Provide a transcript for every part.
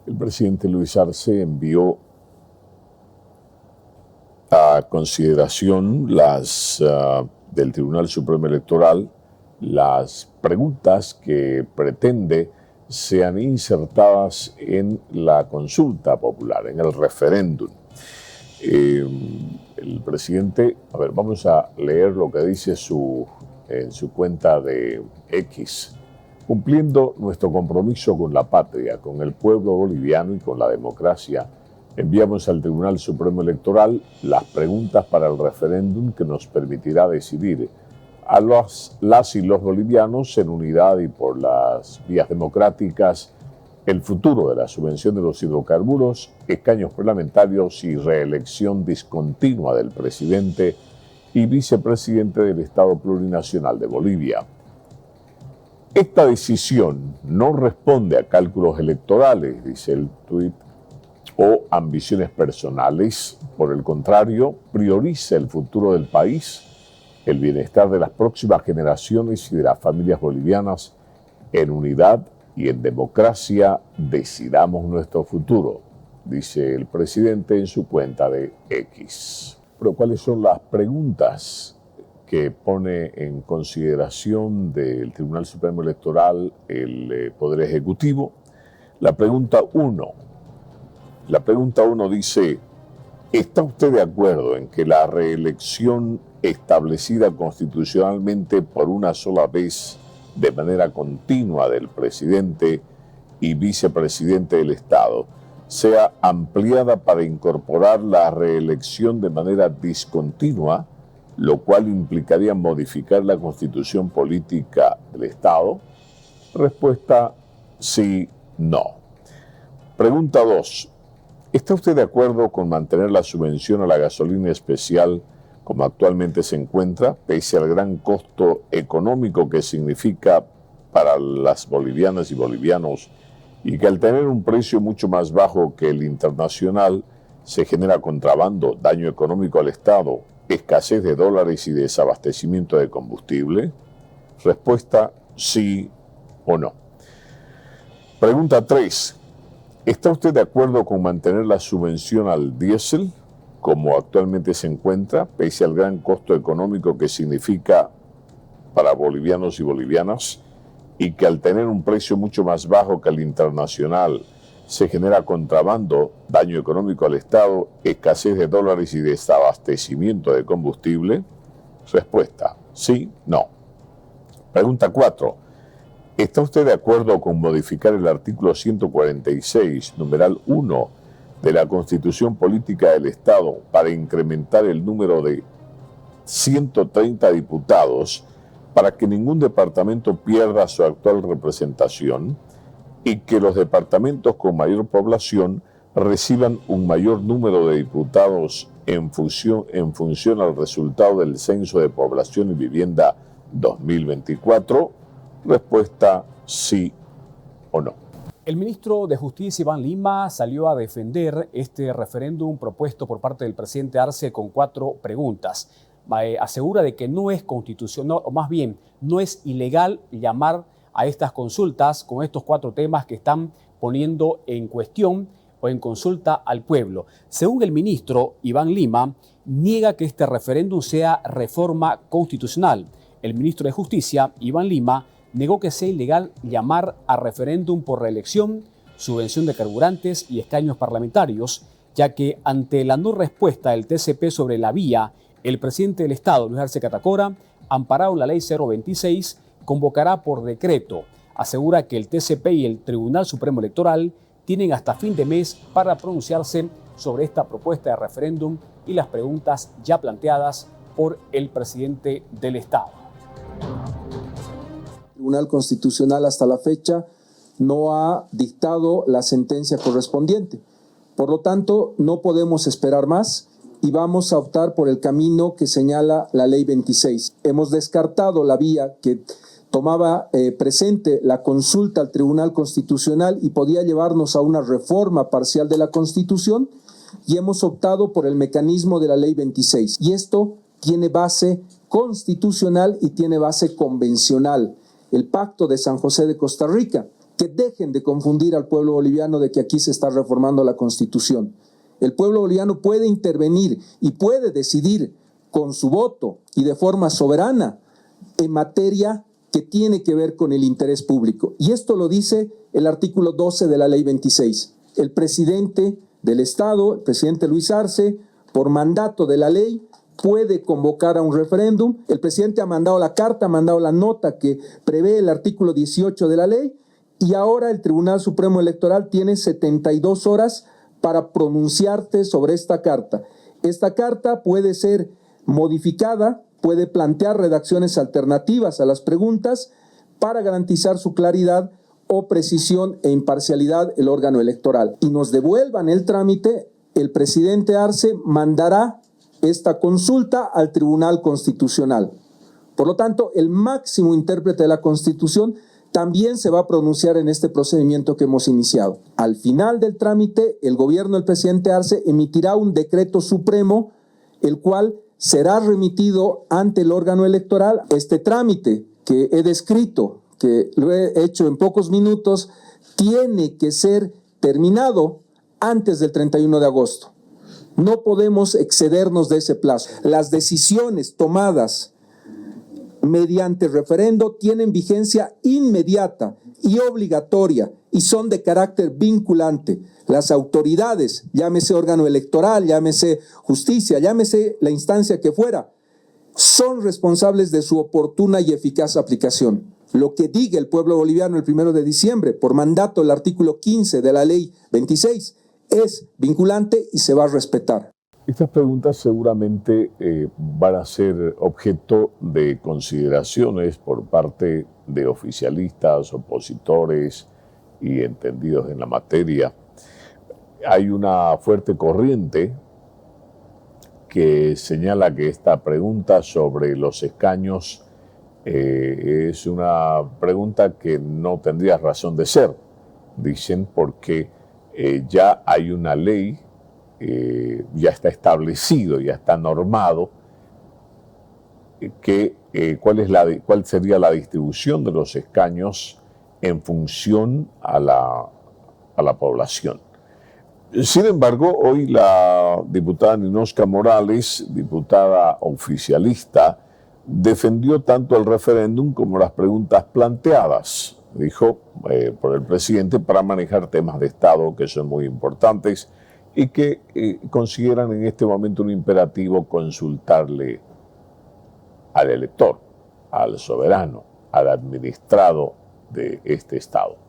El presidente Luis Arce envió a consideración del Tribunal Supremo Electoral las preguntas que pretende sean insertadas en la consulta popular, en el referéndum. El presidente, vamos a leer lo que dice en su cuenta de X. Cumpliendo nuestro compromiso con la patria, con el pueblo boliviano y con la democracia, enviamos al Tribunal Supremo Electoral las preguntas para el referéndum que nos permitirá decidir a las y los bolivianos en unidad y por las vías democráticas el futuro de la subvención de los hidrocarburos, escaños parlamentarios y reelección discontinua del presidente y vicepresidente del Estado Plurinacional de Bolivia. Esta decisión no responde a cálculos electorales, dice el tuit, o ambiciones personales. Por el contrario, prioriza el futuro del país, el bienestar de las próximas generaciones y de las familias bolivianas. En unidad y en democracia decidamos nuestro futuro, dice el presidente en su cuenta de X. Pero ¿cuáles son las preguntas que pone en consideración del Tribunal Supremo Electoral el Poder Ejecutivo? La pregunta 1 dice: ¿está usted de acuerdo en que la reelección establecida constitucionalmente por una sola vez de manera continua del presidente y vicepresidente del Estado sea ampliada para incorporar la reelección de manera discontinua, lo cual implicaría modificar la constitución política del Estado? Respuesta: sí, no. Pregunta 2. ¿Está usted de acuerdo con mantener la subvención a la gasolina especial como actualmente se encuentra, pese al gran costo económico que significa para las bolivianas y bolivianos, y que al tener un precio mucho más bajo que el internacional se genera contrabando, daño económico al Estado, escasez de dólares y desabastecimiento de combustible? Respuesta: sí o no. Pregunta 3. ¿Está usted de acuerdo con mantener la subvención al diésel como actualmente se encuentra, pese al gran costo económico que significa para bolivianos y bolivianas, y que al tener un precio mucho más bajo que el internacional se genera contrabando, daño económico al Estado, escasez de dólares y desabastecimiento de combustible? Respuesta: sí, no. Pregunta 4. ¿Está usted de acuerdo con modificar el artículo 146, numeral 1, de la Constitución Política del Estado para incrementar el número de 130 diputados para que ningún departamento pierda su actual representación y que los departamentos con mayor población reciban un mayor número de diputados en función al resultado del Censo de Población y Vivienda 2024? Respuesta: sí o no. El ministro de Justicia, Iván Lima, salió a defender este referéndum propuesto por parte del presidente Arce con 4 preguntas. Asegura de que no es constitucional, o más bien, no es ilegal llamar a estas consultas con estos 4 temas que están poniendo en cuestión o en consulta al pueblo. Según el ministro Iván Lima, niega que este referéndum sea reforma constitucional. El ministro de Justicia, Iván Lima, negó que sea ilegal llamar a referéndum por reelección, subvención de carburantes y escaños parlamentarios, ya que ante la no respuesta del TCP sobre la vía, el presidente del Estado, Luis Arce Catacora, amparado en la Ley 026, convocará por decreto. Asegura que el TCP y el Tribunal Supremo Electoral tienen hasta fin de mes para pronunciarse sobre esta propuesta de referéndum y las preguntas ya planteadas por el presidente del Estado. El Tribunal Constitucional hasta la fecha no ha dictado la sentencia correspondiente. Por lo tanto, no podemos esperar más y vamos a optar por el camino que señala la Ley 26. Hemos descartado la vía que tomaba presente la consulta al Tribunal Constitucional y podía llevarnos a una reforma parcial de la Constitución, y hemos optado por el mecanismo de la Ley 26. Y esto tiene base constitucional y tiene base convencional. El Pacto de San José de Costa Rica que dejen de confundir al pueblo boliviano de que aquí se está reformando la Constitución. El pueblo boliviano puede intervenir y puede decidir con su voto y de forma soberana en materia que tiene que ver con el interés público. Y esto lo dice el artículo 12 de la Ley 26. El presidente del Estado, el presidente Luis Arce, por mandato de la ley, puede convocar a un referéndum. El presidente ha mandado la carta, ha mandado la nota que prevé el artículo 18 de la ley, y ahora el Tribunal Supremo Electoral tiene 72 horas para pronunciarse sobre esta carta. Esta carta puede ser modificada, puede plantear redacciones alternativas a las preguntas para garantizar su claridad o precisión e imparcialidad el órgano electoral. Y nos devuelvan el trámite, el presidente Arce mandará esta consulta al Tribunal Constitucional. Por lo tanto, el máximo intérprete de la Constitución también se va a pronunciar en este procedimiento que hemos iniciado. Al final del trámite, el gobierno del presidente Arce emitirá un decreto supremo, el cual será remitido ante el órgano electoral. Este trámite que he descrito, que lo he hecho en pocos minutos, tiene que ser terminado antes del 31 de agosto. No podemos excedernos de ese plazo. Las decisiones tomadas mediante referendo tienen vigencia inmediata y obligatoria y son de carácter vinculante. Las autoridades, llámese órgano electoral, llámese justicia, llámese la instancia que fuera, son responsables de su oportuna y eficaz aplicación. Lo que diga el pueblo boliviano el 1 de diciembre, por mandato del artículo 15 de la Ley 26, es vinculante y se va a respetar. Estas preguntas seguramente van a ser objeto de consideraciones por parte de oficialistas, opositores y entendidos en la materia. Hay una fuerte corriente que señala que esta pregunta sobre los escaños es una pregunta que no tendría razón de ser, dicen, porque ya hay una ley, ya está establecido, ya está normado cuál sería la distribución de los escaños en función a la población. Sin embargo, hoy la diputada Ninosca Morales, diputada oficialista, defendió tanto el referéndum como las preguntas planteadas, dijo, por el presidente, para manejar temas de Estado que son muy importantes y que consideran en este momento un imperativo consultarle al elector, al soberano, al administrado de este Estado.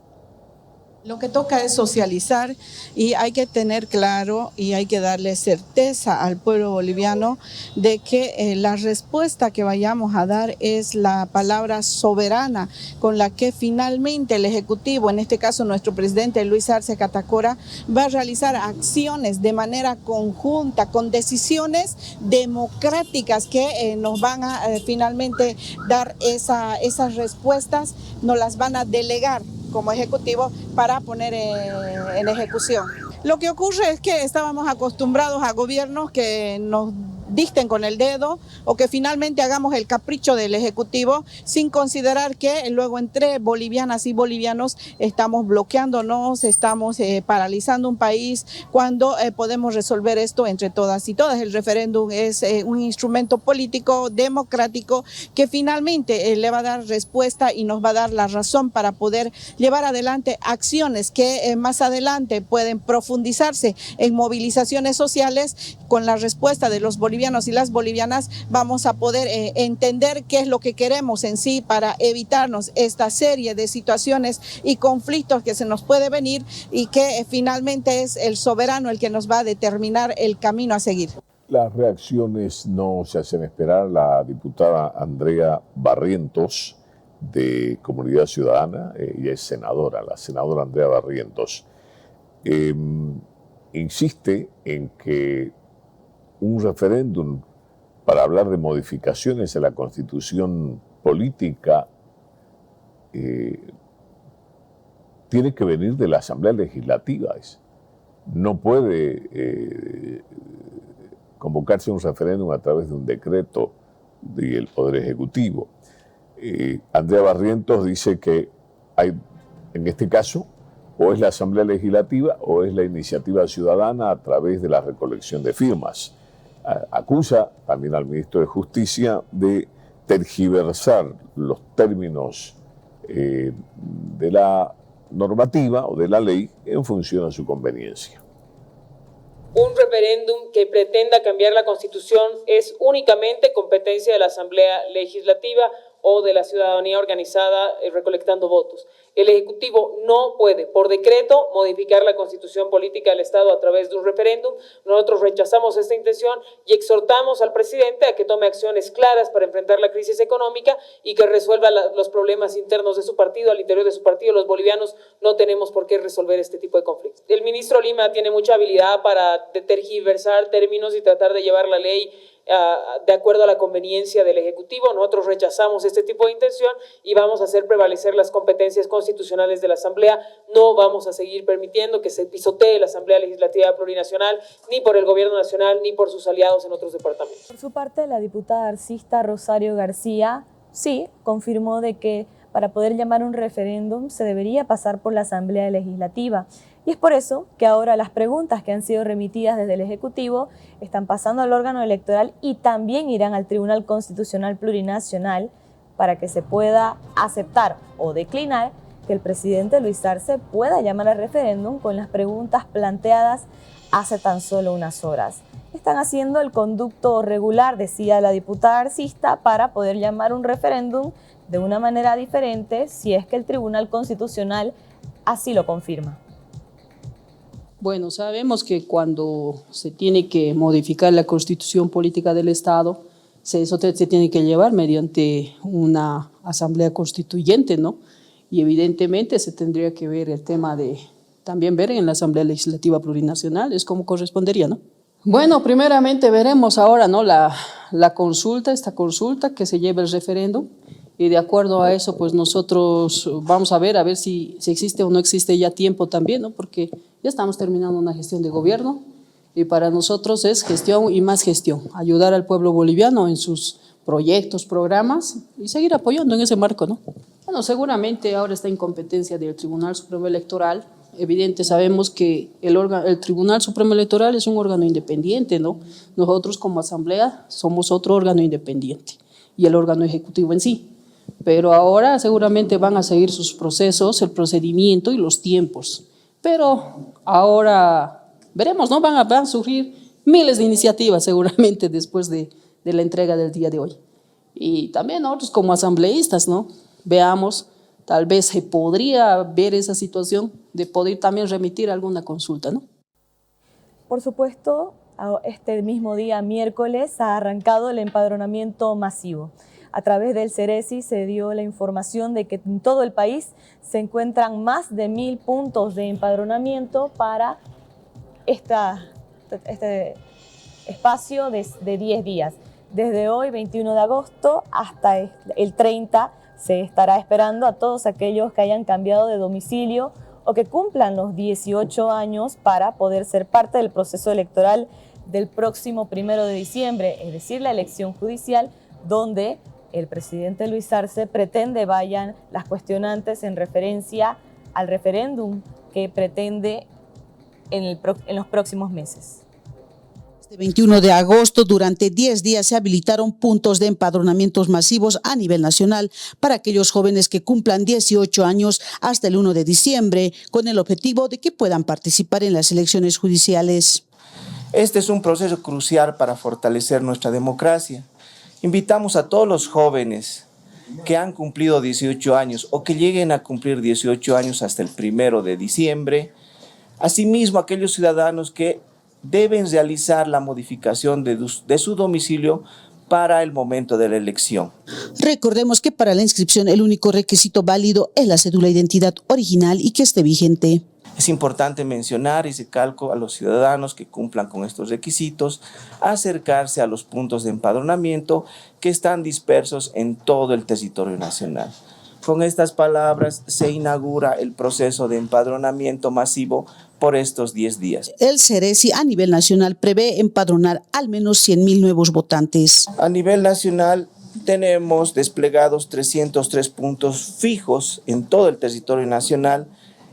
Lo que toca es socializar y hay que tener claro y hay que darle certeza al pueblo boliviano de que la respuesta que vayamos a dar es la palabra soberana con la que finalmente el Ejecutivo, en este caso nuestro presidente Luis Arce Catacora, va a realizar acciones de manera conjunta con decisiones democráticas que nos van a finalmente dar esas respuestas, nos las van a delegar como ejecutivo para poner en ejecución. Lo que ocurre es que estábamos acostumbrados a gobiernos que nos dicten con el dedo o que finalmente hagamos el capricho del Ejecutivo sin considerar que luego entre bolivianas y bolivianos estamos bloqueándonos, estamos paralizando un país cuando podemos resolver esto entre todas y todas. El referéndum es un instrumento político democrático que finalmente le va a dar respuesta y nos va a dar la razón para poder llevar adelante acciones que más adelante pueden profundizarse en movilizaciones sociales. Con la respuesta de los bolivianos y las bolivianas vamos a poder entender qué es lo que queremos en sí para evitarnos esta serie de situaciones y conflictos que se nos puede venir y que finalmente es el soberano el que nos va a determinar el camino a seguir. Las reacciones no se hacen esperar. La diputada Andrea Barrientos, de Comunidad Ciudadana, ella es senadora, la senadora Andrea Barrientos, insiste en que un referéndum para hablar de modificaciones en la Constitución política tiene que venir de la Asamblea Legislativa. No puede convocarse un referéndum a través de un decreto del Poder Ejecutivo. Andrea Barrientos dice que hay En este caso, o es la Asamblea Legislativa o es la iniciativa ciudadana a través de la recolección de firmas. Acusa también al ministro de Justicia de tergiversar los términos de la normativa o de la ley en función a su conveniencia. Un referéndum que pretenda cambiar la Constitución es únicamente competencia de la Asamblea Legislativa o de la ciudadanía organizada recolectando votos. El Ejecutivo no puede, por decreto, modificar la Constitución política del Estado a través de un referéndum. Nosotros rechazamos esta intención y exhortamos al presidente a que tome acciones claras para enfrentar la crisis económica y que resuelva los problemas internos de su partido. Al interior de su partido, los bolivianos no tenemos por qué resolver este tipo de conflictos. El ministro Lima tiene mucha habilidad para tergiversar términos y tratar de llevar la ley de acuerdo a la conveniencia del Ejecutivo. Nosotros rechazamos este tipo de intención y vamos a hacer prevalecer las competencias constitucionales de la Asamblea. No vamos a seguir permitiendo que se pisotee la Asamblea Legislativa Plurinacional, ni por el Gobierno Nacional, ni por sus aliados en otros departamentos. Por su parte, la diputada arcista Rosario García, sí, confirmó de que para poder llamar un referéndum se debería pasar por la Asamblea Legislativa. Y es por eso que ahora las preguntas que han sido remitidas desde el Ejecutivo están pasando al órgano electoral y también irán al Tribunal Constitucional Plurinacional para que se pueda aceptar o declinar que el presidente Luis Arce pueda llamar al referéndum con las preguntas planteadas hace tan solo unas horas. Están haciendo el conducto regular, decía la diputada arcista, para poder llamar un referéndum de una manera diferente si es que el Tribunal Constitucional así lo confirma. Bueno, sabemos que cuando se tiene que modificar la Constitución política del Estado, eso se tiene que llevar mediante una asamblea constituyente, ¿no? Y evidentemente se tendría que ver el tema de, también ver en la Asamblea Legislativa Plurinacional, es como correspondería, ¿no? Bueno, primeramente veremos ahora, ¿no? La consulta, esta consulta que se lleve el referéndum, y de acuerdo a eso, pues nosotros vamos a ver si existe o no existe ya tiempo también, ¿no? Porque ya estamos terminando una gestión de gobierno y para nosotros es gestión y más gestión, ayudar al pueblo boliviano en sus proyectos, programas y seguir apoyando en ese marco, ¿no? Bueno, seguramente ahora está en competencia del Tribunal Supremo Electoral. Evidente, sabemos que el Tribunal Supremo Electoral es un órgano independiente, ¿no? Nosotros como Asamblea somos otro órgano independiente y el órgano ejecutivo en sí. Pero ahora seguramente van a seguir sus procesos, el procedimiento y los tiempos. Pero ahora veremos, ¿no? Van a surgir miles de iniciativas seguramente después de la entrega del día de hoy. Y también nosotros como asambleístas, ¿no? Veamos, tal vez se podría ver esa situación de poder también remitir alguna consulta, ¿no? Por supuesto, este mismo día, miércoles, ha arrancado el empadronamiento masivo. A través del Ceresi se dio la información de que en todo el país se encuentran más de 1000 puntos de empadronamiento para este espacio de 10 días. Desde hoy, 21 de agosto, hasta el 30, se estará esperando a todos aquellos que hayan cambiado de domicilio o que cumplan los 18 años para poder ser parte del proceso electoral del próximo 1 de diciembre, es decir, la elección judicial, donde el presidente Luis Arce pretende vayan las cuestionantes en referencia al referéndum que pretende en los próximos meses. Este 21 de agosto, durante 10 días se habilitaron puntos de empadronamientos masivos a nivel nacional para aquellos jóvenes que cumplan 18 años hasta el 1 de diciembre, con el objetivo de que puedan participar en las elecciones judiciales. Este es un proceso crucial para fortalecer nuestra democracia. Invitamos a todos los jóvenes que han cumplido 18 años o que lleguen a cumplir 18 años hasta el 1 de diciembre. Asimismo, aquellos ciudadanos que deben realizar la modificación de su domicilio para el momento de la elección. Recordemos que para la inscripción el único requisito válido es la cédula de identidad original y que esté vigente. Es importante mencionar y recalco a los ciudadanos que cumplan con estos requisitos, acercarse a los puntos de empadronamiento que están dispersos en todo el territorio nacional. Con estas palabras se inaugura el proceso de empadronamiento masivo por estos 10 días. El Ceresi a nivel nacional prevé empadronar al menos 100,000 nuevos votantes. A nivel nacional tenemos desplegados 303 puntos fijos en todo el territorio nacional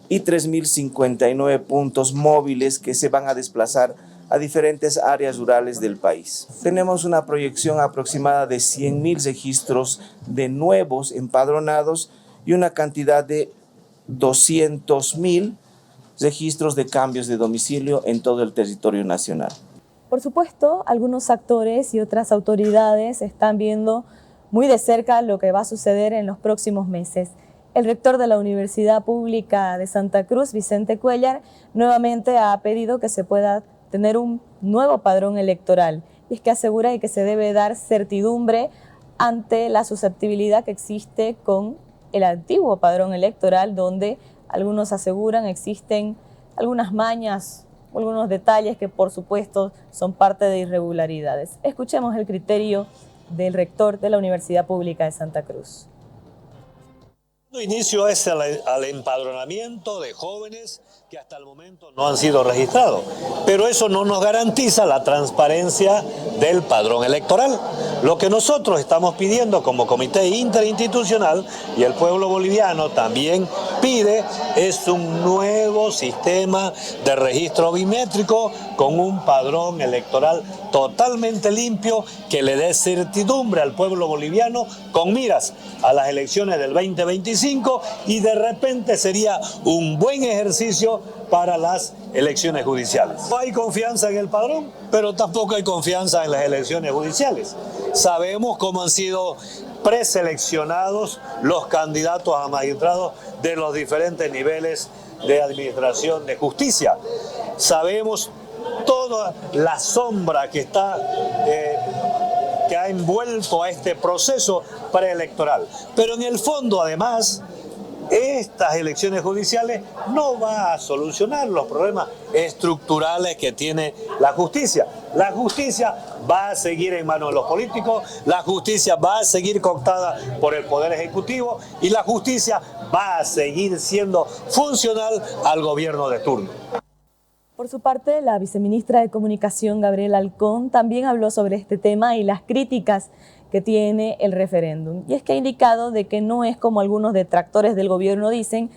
y 3.059 puntos móviles que se van a desplazar a diferentes áreas rurales del país. Tenemos una proyección aproximada de 100.000 registros de nuevos empadronados y una cantidad de 200.000 registros de cambios de domicilio en todo el territorio nacional. Por supuesto, algunos actores y otras autoridades están viendo muy de cerca lo que va a suceder en los próximos meses. El rector de la Universidad Pública de Santa Cruz, Vicente Cuéllar, nuevamente ha pedido que se pueda tener un nuevo padrón electoral. Y es que asegura que se debe dar certidumbre ante la susceptibilidad que existe con el antiguo padrón electoral, donde algunos aseguran existen algunas mañas o algunos detalles que por supuesto son parte de irregularidades. Escuchemos el criterio del rector de la Universidad Pública de Santa Cruz. Inicio es al empadronamiento de jóvenes que hasta el momento no han sido registrados, pero eso no nos garantiza la transparencia del padrón electoral. Lo que nosotros estamos pidiendo como comité interinstitucional y el pueblo boliviano también pide es un nuevo sistema de registro biométrico con un padrón electoral totalmente limpio que le dé certidumbre al pueblo boliviano con miras a las elecciones del 2025 y de repente sería un buen ejercicio para las elecciones judiciales. No hay confianza en el padrón, pero tampoco hay confianza en las elecciones judiciales. Sabemos cómo han sido preseleccionados los candidatos a magistrados de los diferentes niveles de administración de justicia. Sabemos toda la sombra que ha envuelto a este proceso preelectoral. Pero en el fondo, además, estas elecciones judiciales no van a solucionar los problemas estructurales que tiene la justicia. La justicia va a seguir en manos de los políticos, la justicia va a seguir cooptada por el Poder Ejecutivo y la justicia va a seguir siendo funcional al gobierno de turno. Por su parte, la viceministra de Comunicación, Gabriela Alcón, también habló sobre este tema y las críticas que tiene el referéndum. Y es que ha indicado de que no es como algunos detractores del gobierno dicen,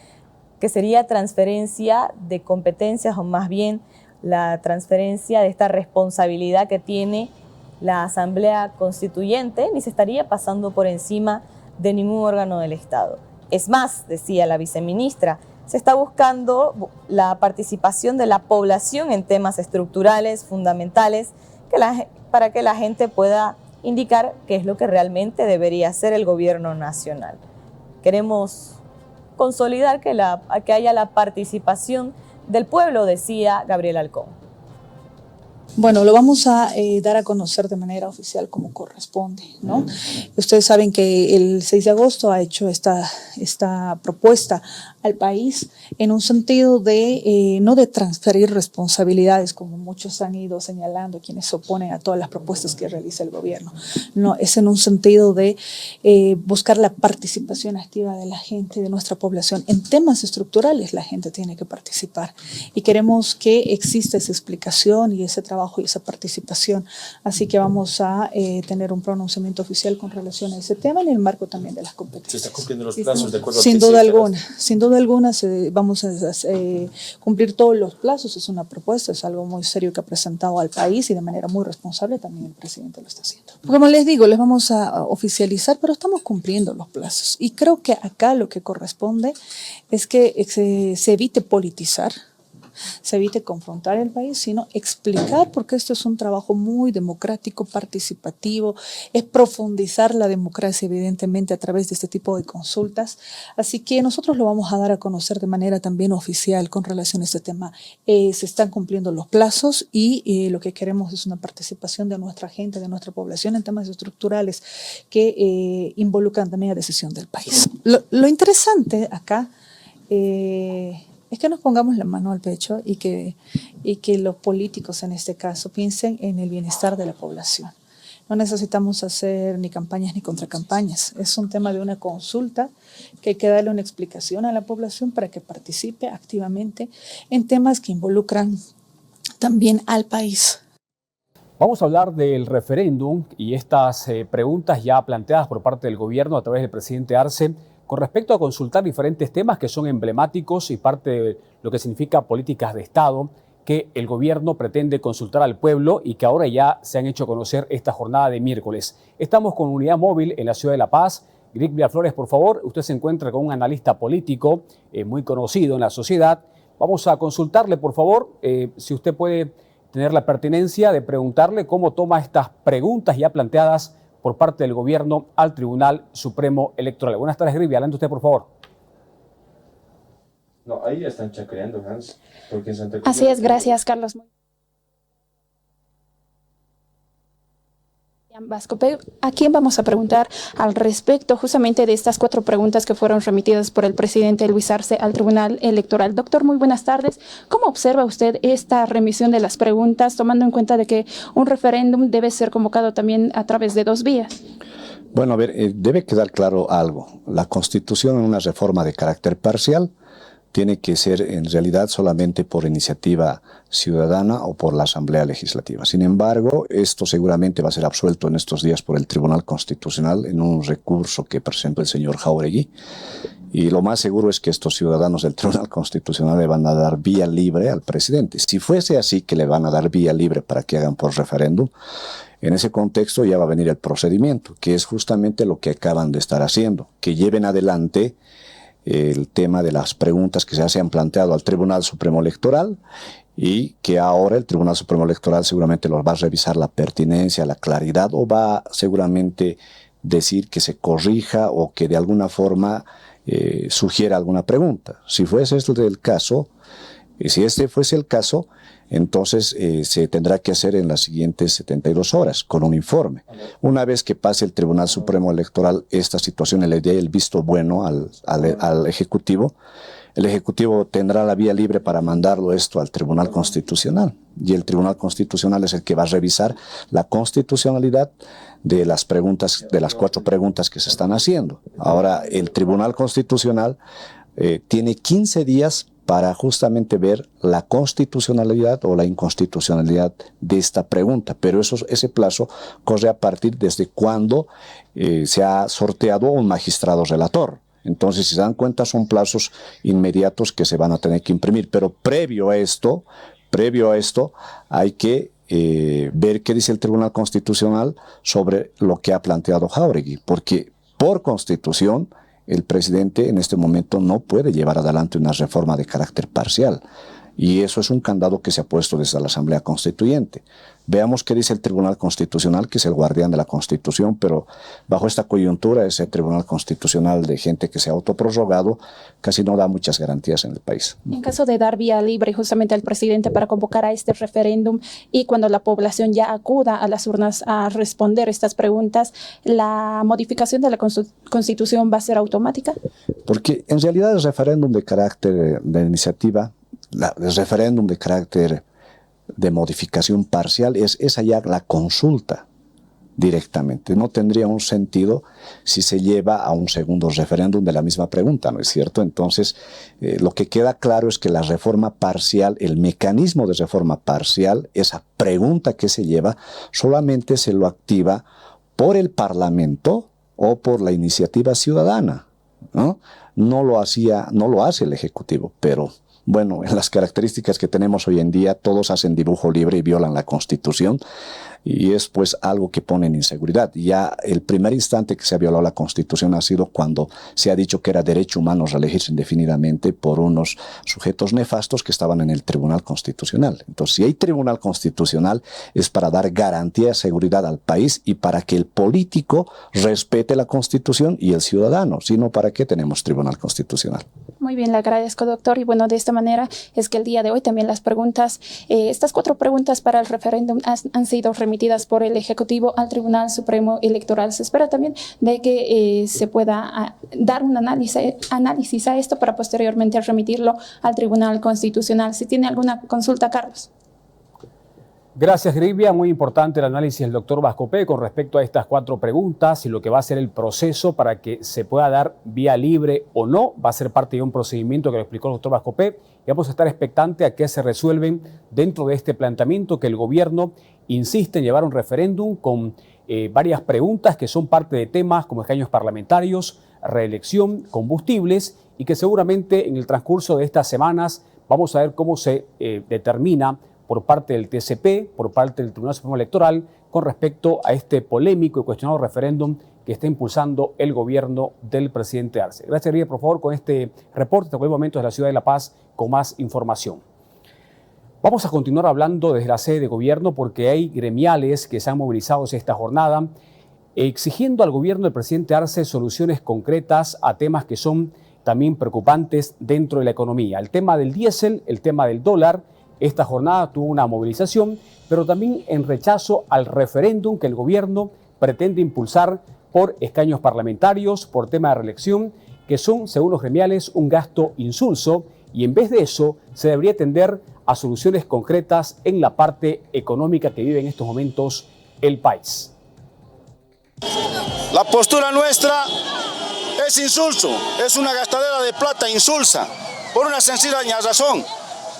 que sería transferencia de competencias o más bien la transferencia de esta responsabilidad que tiene la Asamblea Constituyente, ni se estaría pasando por encima de ningún órgano del Estado. Es más, decía la viceministra, se está buscando la participación de la población en temas estructurales, fundamentales, para que la gente pueda indicar qué es lo que realmente debería hacer el gobierno nacional. Queremos consolidar que haya la participación del pueblo, decía Gabriela Alcón. Bueno, lo vamos a dar a conocer de manera oficial como corresponde, ¿no? Ustedes saben que el 6 de agosto ha hecho esta propuesta al país en un sentido de no de transferir responsabilidades, como muchos han ido señalando quienes se oponen a todas las propuestas que realiza el gobierno. No, es en un sentido de buscar la participación activa de la gente, de nuestra población. En temas estructurales la gente tiene que participar y queremos que exista esa explicación y ese trabajo y esa participación. Así que vamos a tener un pronunciamiento oficial con relación a ese tema en el marco también de las competencias. ¿Se están cumpliendo los plazos de acuerdo a Sin duda alguna, vamos a cumplir todos los plazos. Es una propuesta, es algo muy serio que ha presentado al país y de manera muy responsable también el presidente lo está haciendo. Como les digo, les vamos a oficializar, pero estamos cumpliendo los plazos. Y creo que acá lo que corresponde es que se evite politizar, se evite confrontar el país, sino explicar, porque esto es un trabajo muy democrático, participativo, es profundizar la democracia evidentemente a través de este tipo de consultas, así que nosotros lo vamos a dar a conocer de manera también oficial con relación a este tema. Se están cumpliendo los plazos y lo que queremos es una participación de nuestra gente, de nuestra población en temas estructurales que involucran también la decisión del país. Lo interesante acá es que nos pongamos la mano al pecho y que los políticos en este caso piensen en el bienestar de la población. No necesitamos hacer ni campañas ni contracampañas. Es un tema de una consulta que hay que darle una explicación a la población para que participe activamente en temas que involucran también al país. Vamos a hablar del referéndum y estas preguntas ya planteadas por parte del gobierno a través del presidente Arce con respecto a consultar diferentes temas que son emblemáticos y parte de lo que significa políticas de Estado que el gobierno pretende consultar al pueblo y que ahora ya se han hecho conocer esta jornada de miércoles. Estamos con Unidad Móvil en la ciudad de La Paz. Grieg Villaflores, por favor, usted se encuentra con un analista político muy conocido en la sociedad. Vamos a consultarle, por favor, si usted puede tener la pertinencia de preguntarle cómo toma estas preguntas ya planteadas por parte del gobierno al Tribunal Supremo Electoral. Buenas tardes, Grieg. Adelante usted, por favor. No, ahí están chacreando, Hans. Porque en Santa Cruz. Así es, gracias, Carlos. ¿A quién vamos a preguntar al respecto justamente de estas 4 preguntas que fueron remitidas por el presidente Luis Arce al Tribunal Electoral? Doctor, muy buenas tardes. ¿Cómo observa usted esta remisión de las preguntas, tomando en cuenta de que un referéndum debe ser convocado también a través de 2 vías? Bueno, a ver, debe quedar claro algo. La Constitución en una reforma de carácter parcial tiene que ser en realidad solamente por iniciativa ciudadana o por la Asamblea Legislativa. Sin embargo, esto seguramente va a ser absuelto en estos días por el Tribunal Constitucional en un recurso que presentó el señor Jáuregui. Y lo más seguro es que estos ciudadanos del Tribunal Constitucional le van a dar vía libre al presidente. Si fuese así que le van a dar vía libre para que hagan por referéndum, en ese contexto ya va a venir el procedimiento, que es justamente lo que acaban de estar haciendo, que lleven adelante el tema de las preguntas que se han planteado al Tribunal Supremo Electoral y que ahora el Tribunal Supremo Electoral seguramente los va a revisar la pertinencia, la claridad o va seguramente decir que se corrija o que de alguna forma sugiera alguna pregunta. Si fuese este el caso, si este fuese el caso, entonces se tendrá que hacer en las siguientes 72 horas con un informe. Una vez que pase el Tribunal Supremo Electoral esta situación y le dé el visto bueno al Ejecutivo, el Ejecutivo tendrá la vía libre para mandarlo esto al Tribunal Constitucional. Y el Tribunal Constitucional es el que va a revisar la constitucionalidad de las preguntas, de las 4 preguntas que se están haciendo. Ahora, el Tribunal Constitucional tiene 15 días para justamente ver la constitucionalidad o la inconstitucionalidad de esta pregunta. Pero ese plazo corre a partir desde cuando se ha sorteado un magistrado relator. Entonces, si se dan cuenta, son plazos inmediatos que se van a tener que imprimir. Pero previo a esto, hay que ver qué dice el Tribunal Constitucional sobre lo que ha planteado Jáuregui. Porque por Constitución, el presidente en este momento no puede llevar adelante una reforma de carácter parcial. Y eso es un candado que se ha puesto desde la Asamblea Constituyente. Veamos qué dice el Tribunal Constitucional, que es el guardián de la Constitución, pero bajo esta coyuntura, ese Tribunal Constitucional de gente que se ha autoprorrogado casi no da muchas garantías en el país. En caso de dar vía libre justamente al presidente para convocar a este referéndum y cuando la población ya acuda a las urnas a responder estas preguntas, ¿la modificación de la Constitución va a ser automática? Porque en realidad el referéndum de carácter de iniciativa, el referéndum de carácter de modificación parcial es allá la consulta directamente. No tendría un sentido si se lleva a un segundo referéndum de la misma pregunta, ¿no es cierto? Entonces, lo que queda claro es que la reforma parcial, el mecanismo de reforma parcial, esa pregunta que se lleva, solamente se lo activa por el Parlamento o por la iniciativa ciudadana, ¿no? No lo hace el Ejecutivo, pero bueno, en las características que tenemos hoy en día, todos hacen dibujo libre y violan la Constitución, y es pues algo que pone en inseguridad. Ya el primer instante que se ha violado la Constitución ha sido cuando se ha dicho que era derecho humano reelegirse indefinidamente por unos sujetos nefastos que estaban en el Tribunal Constitucional. Entonces, si hay Tribunal Constitucional es para dar garantía de seguridad al país y para que el político respete la Constitución y el ciudadano, sino ¿para qué tenemos Tribunal Constitucional? Muy bien, le agradezco, doctor. Y bueno, de esta manera es que el día de hoy también las preguntas, estas 4 preguntas para el referéndum han sido remitidas por el Ejecutivo al Tribunal Supremo Electoral. Se espera también de que se pueda dar un análisis a esto para posteriormente remitirlo al Tribunal Constitucional. Si tiene alguna consulta, Carlos. Gracias, Grivia. Muy importante el análisis del doctor Vascopé con respecto a estas 4 preguntas y lo que va a ser el proceso para que se pueda dar vía libre o no. Va a ser parte de un procedimiento que lo explicó el doctor Vascopé y vamos a estar expectantes a que se resuelven dentro de este planteamiento que el gobierno insiste en llevar un referéndum con varias preguntas que son parte de temas como escaños parlamentarios, reelección, combustibles y que seguramente en el transcurso de estas semanas vamos a ver cómo se determina por parte del TCP, por parte del Tribunal Supremo Electoral, con respecto a este polémico y cuestionado referéndum que está impulsando el gobierno del presidente Arce. Gracias, Ríos, por favor, con este reporte. Hasta el momento de la Ciudad de La Paz con más información. Vamos a continuar hablando desde la sede de gobierno porque hay gremiales que se han movilizado esta jornada exigiendo al gobierno del presidente Arce soluciones concretas a temas que son también preocupantes dentro de la economía. El tema del diésel, el tema del dólar. Esta jornada tuvo una movilización, pero también en rechazo al referéndum que el gobierno pretende impulsar por escaños parlamentarios, por tema de reelección, que son, según los gremiales, un gasto insulso y en vez de eso se debería tender a soluciones concretas en la parte económica que vive en estos momentos el país. La postura nuestra es insulso, es una gastadera de plata insulsa, por una sencilla razón.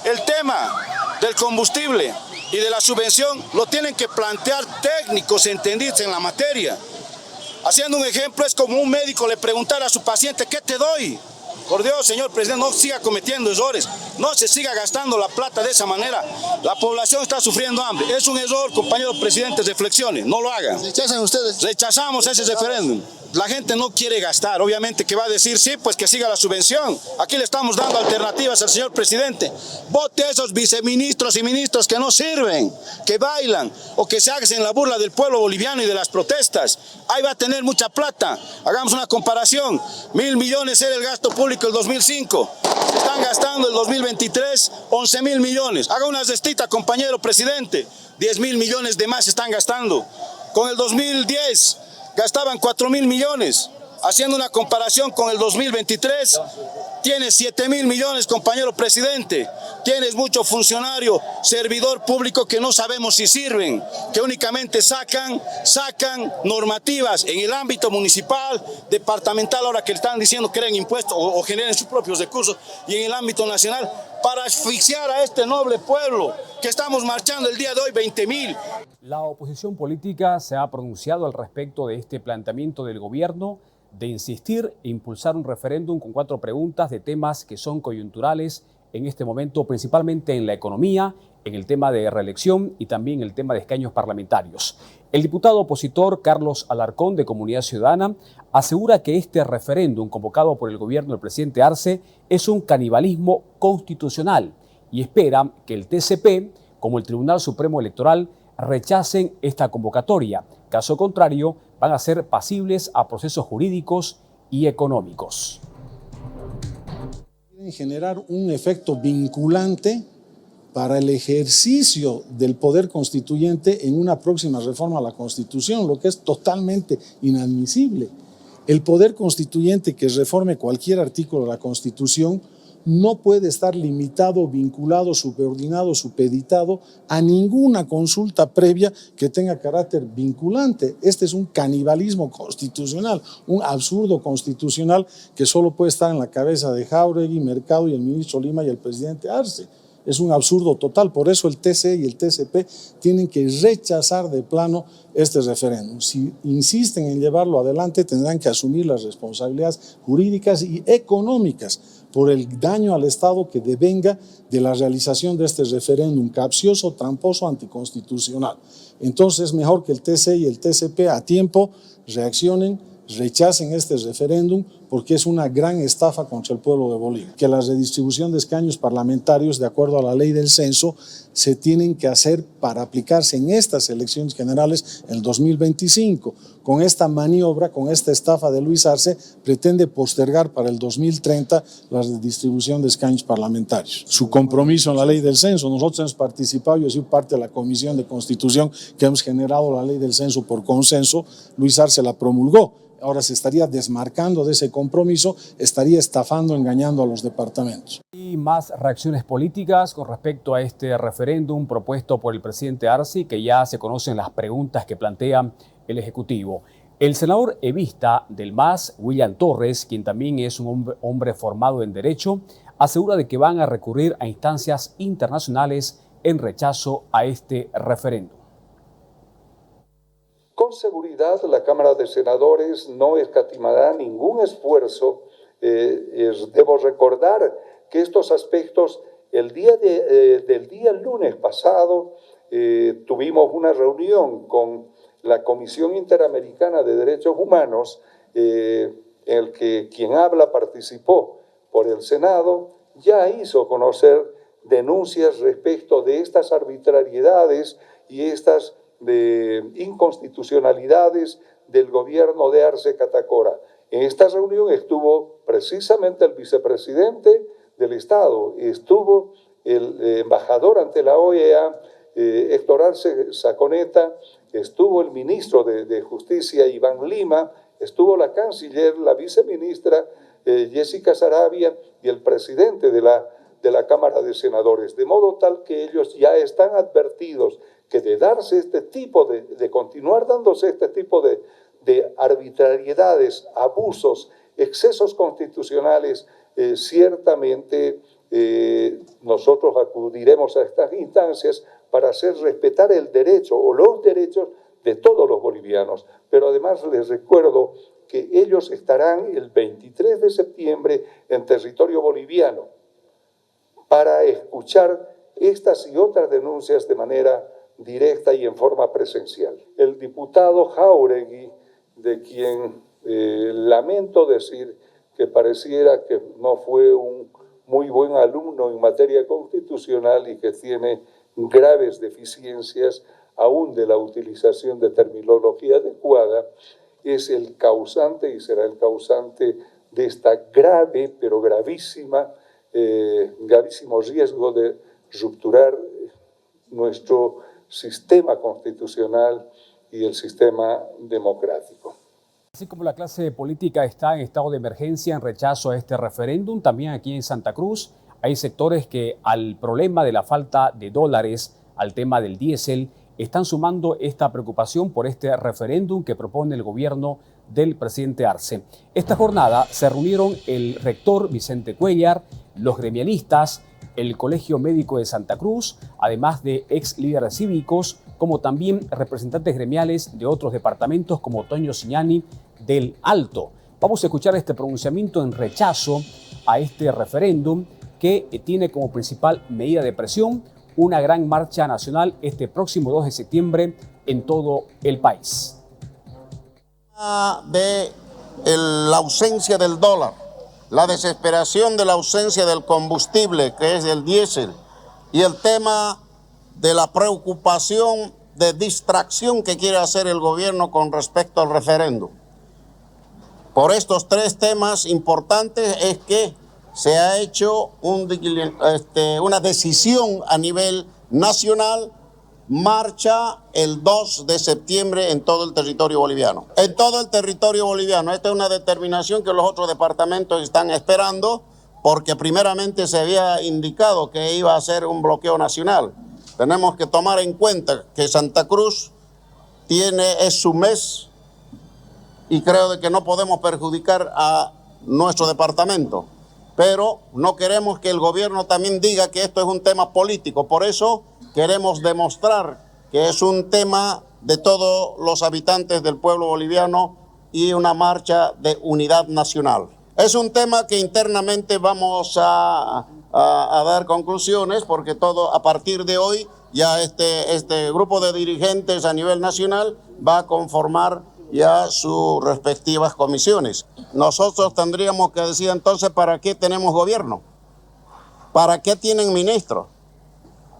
El tema del combustible y de la subvención lo tienen que plantear técnicos entendidos en la materia. Haciendo un ejemplo, es como un médico le preguntara a su paciente, ¿qué te doy? Por Dios, señor presidente, no siga cometiendo errores, no se siga gastando la plata de esa manera. La población está sufriendo hambre. Es un error, compañero presidente, reflexione, no lo hagan. ¿Rechazan ustedes? Rechazamos ese referéndum. La gente no quiere gastar, obviamente que va a decir sí, pues que siga la subvención. Aquí le estamos dando alternativas al señor presidente. Vote a esos viceministros y ministros que no sirven, que bailan o que se hacen la burla del pueblo boliviano y de las protestas. Ahí va a tener mucha plata. Hagamos una comparación. 1.000 millones era el gasto público el 2005. Se están gastando el 2023 11.000 millones. Haga una cestita, compañero presidente. 10.000 millones de más se están gastando. Con el 2010 gastaban 4.000 millones. Haciendo una comparación con el 2023, tienes 7.000 millones, compañero presidente. Tienes mucho funcionario, servidor público que no sabemos si sirven, que únicamente sacan normativas en el ámbito municipal, departamental, ahora que le están diciendo que creen impuestos o generen sus propios recursos, y en el ámbito nacional, para asfixiar a este noble pueblo que estamos marchando el día de hoy, 20.000. La oposición política se ha pronunciado al respecto de este planteamiento del gobierno de insistir e impulsar un referéndum con 4 preguntas de temas que son coyunturales en este momento, principalmente en la economía, en el tema de reelección y también el tema de escaños parlamentarios. El diputado opositor Carlos Alarcón, de Comunidad Ciudadana, asegura que este referéndum convocado por el gobierno del presidente Arce es un canibalismo constitucional y espera que el TCP, como el Tribunal Supremo Electoral, rechacen esta convocatoria. Caso contrario, van a ser pasibles a procesos jurídicos y económicos. Deben generar un efecto vinculante para el ejercicio del poder constituyente en una próxima reforma a la Constitución, lo que es totalmente inadmisible. El poder constituyente que reforme cualquier artículo de la Constitución no puede estar limitado, vinculado, subordinado, supeditado a ninguna consulta previa que tenga carácter vinculante. Este es un canibalismo constitucional, un absurdo constitucional que solo puede estar en la cabeza de Jáuregui, Mercado y el ministro Lima y el presidente Arce. Es un absurdo total, por eso el TC y el TCP tienen que rechazar de plano este referéndum. Si insisten en llevarlo adelante, tendrán que asumir las responsabilidades jurídicas y económicas por el daño al Estado que devenga de la realización de este referéndum capcioso, tramposo, anticonstitucional. Entonces es mejor que el TC y el TCP a tiempo reaccionen, rechacen este referéndum porque es una gran estafa contra el pueblo de Bolivia. Que la redistribución de escaños parlamentarios, de acuerdo a la ley del censo, se tienen que hacer para aplicarse en estas elecciones generales el 2025. Con esta maniobra, con esta estafa de Luis Arce, pretende postergar para el 2030 la redistribución de escaños parlamentarios. Su compromiso en la ley del censo, nosotros hemos participado, yo soy parte de la Comisión de Constitución que hemos generado la ley del censo por consenso, Luis Arce la promulgó. Ahora se estaría desmarcando de ese compromiso, estaría estafando, engañando a los departamentos. Y más reacciones políticas con respecto a este referéndum propuesto por el presidente Arce, que ya se conocen las preguntas que plantea el Ejecutivo. El senador evista del MAS, William Torres, quien también es un hombre formado en Derecho, asegura de que van a recurrir a instancias internacionales en rechazo a este referéndum. Con seguridad, la Cámara de Senadores no escatimará ningún esfuerzo. Debo recordar que estos aspectos, del día lunes pasado, tuvimos una reunión con la Comisión Interamericana de Derechos Humanos, en el que quien habla participó por el Senado, ya hizo conocer denuncias respecto de estas arbitrariedades y estas de inconstitucionalidades del gobierno de Arce Catacora. En esta reunión estuvo precisamente el vicepresidente del Estado, estuvo el embajador ante la OEA, Héctor Arce Saconeta, estuvo el ministro de Justicia, Iván Lima, estuvo la canciller, la viceministra Jessica Sarabia y el presidente de la Cámara de Senadores, de modo tal que ellos ya están advertidos que de darse este tipo de continuar dándose este tipo de arbitrariedades, abusos, excesos constitucionales, ciertamente nosotros acudiremos a estas instancias para hacer respetar el derecho o los derechos de todos los bolivianos. Pero además les recuerdo que ellos estarán el 23 de septiembre en territorio boliviano para escuchar estas y otras denuncias de manera directa y en forma presencial. El diputado Jáuregui, de quien lamento decir que pareciera que no fue un muy buen alumno en materia constitucional y que tiene graves deficiencias aún de la utilización de terminología adecuada, es el causante y será el causante de esta grave, pero gravísimo riesgo de rupturar nuestro sistema constitucional y el sistema democrático. Así como la clase política está en estado de emergencia en rechazo a este referéndum, también aquí en Santa Cruz hay sectores que al problema de la falta de dólares, al tema del diésel, están sumando esta preocupación por este referéndum que propone el gobierno del presidente Arce. Esta jornada se reunieron el rector Vicente Cuellar, los gremialistas, el Colegio Médico de Santa Cruz, además de ex líderes cívicos, como también representantes gremiales de otros departamentos como Toño Siñani del Alto. Vamos a escuchar este pronunciamiento en rechazo a este referéndum que tiene como principal medida de presión una gran marcha nacional este próximo 2 de septiembre en todo el país. De la ausencia del dólar, la desesperación de la ausencia del combustible, que es el diésel, y el tema de la preocupación de distracción que quiere hacer el gobierno con respecto al referéndum. Por estos tres temas importantes es que se ha hecho una decisión a nivel nacional, marcha el 2 de septiembre en todo el territorio boliviano. En todo el territorio boliviano. Esta es una determinación que los otros departamentos están esperando, porque primeramente se había indicado que iba a ser un bloqueo nacional. Tenemos que tomar en cuenta que Santa Cruz es su mes y creo de que no podemos perjudicar a nuestro departamento. Pero no queremos que el gobierno también diga que esto es un tema político. Por eso queremos demostrar que es un tema de todos los habitantes del pueblo boliviano y una marcha de unidad nacional. Es un tema que internamente vamos a dar conclusiones, porque a partir de hoy ya este grupo de dirigentes a nivel nacional va a conformar ya sus respectivas comisiones. Nosotros tendríamos que decir entonces, ¿para qué tenemos gobierno? ¿Para qué tienen ministros?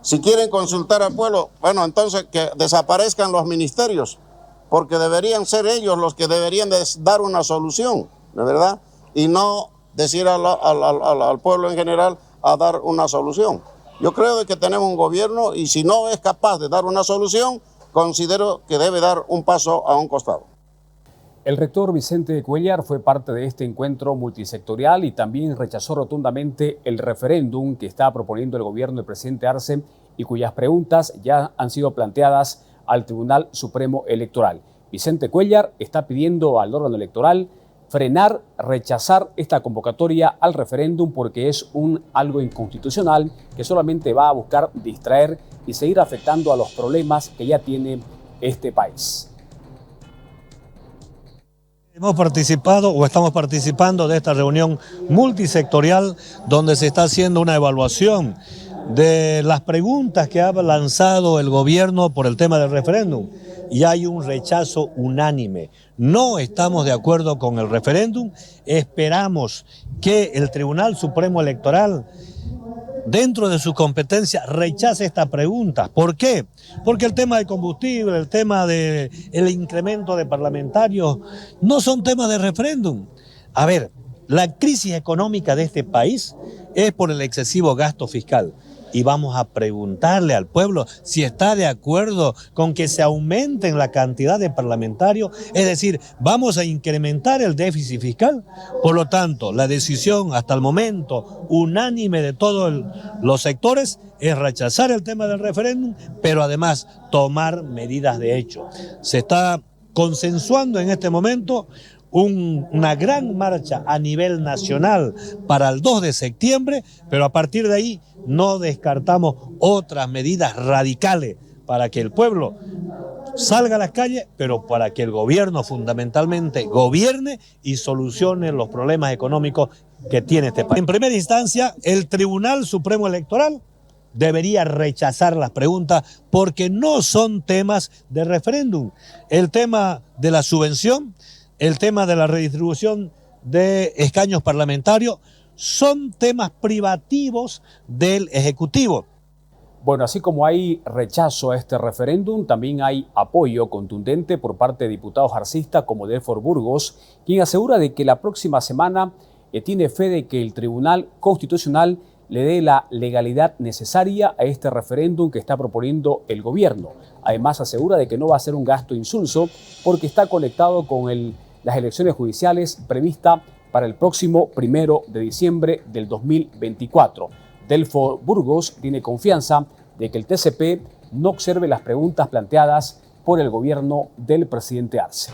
Si quieren consultar al pueblo, bueno, entonces que desaparezcan los ministerios, porque deberían ser ellos los que deberían dar una solución, ¿de verdad? Y no decir al pueblo en general a dar una solución. Yo creo que tenemos un gobierno y si no es capaz de dar una solución, considero que debe dar un paso a un costado. El rector Vicente Cuéllar fue parte de este encuentro multisectorial y también rechazó rotundamente el referéndum que está proponiendo el gobierno del presidente Arce y cuyas preguntas ya han sido planteadas al Tribunal Supremo Electoral. Vicente Cuéllar está pidiendo al órgano electoral frenar, rechazar esta convocatoria al referéndum porque es algo inconstitucional que solamente va a buscar distraer y seguir afectando a los problemas que ya tiene este país. Hemos participado o estamos participando de esta reunión multisectorial donde se está haciendo una evaluación de las preguntas que ha lanzado el gobierno por el tema del referéndum y hay un rechazo unánime. No estamos de acuerdo con el referéndum, esperamos que el Tribunal Supremo Electoral, dentro de su competencia, rechace esta pregunta. ¿Por qué? Porque el tema de combustible, el tema del incremento de parlamentarios, no son temas de referéndum. A ver, la crisis económica de este país es por el excesivo gasto fiscal. Y vamos a preguntarle al pueblo si está de acuerdo con que se aumenten la cantidad de parlamentarios, es decir, vamos a incrementar el déficit fiscal. Por lo tanto, la decisión hasta el momento unánime de todos los sectores es rechazar el tema del referéndum, pero además tomar medidas de hecho. Se está consensuando en este momento una gran marcha a nivel nacional para el 2 de septiembre, pero a partir de ahí no descartamos otras medidas radicales para que el pueblo salga a las calles, pero para que el gobierno fundamentalmente gobierne y solucione los problemas económicos que tiene este país. En primera instancia, el Tribunal Supremo Electoral debería rechazar las preguntas porque no son temas de referéndum. El tema de la subvención, el tema de la redistribución de escaños parlamentarios son temas privativos del Ejecutivo. Bueno, así como hay rechazo a este referéndum, también hay apoyo contundente por parte de diputados arcistas como Delfor Burgos, quien asegura de que la próxima semana tiene fe de que el Tribunal Constitucional le dé la legalidad necesaria a este referéndum que está proponiendo el gobierno. Además, asegura de que no va a ser un gasto insulso porque está conectado con las elecciones judiciales previstas para el próximo 1 de diciembre del 2024. Delfor Burgos tiene confianza de que el TCP no observe las preguntas planteadas por el gobierno del presidente Arce.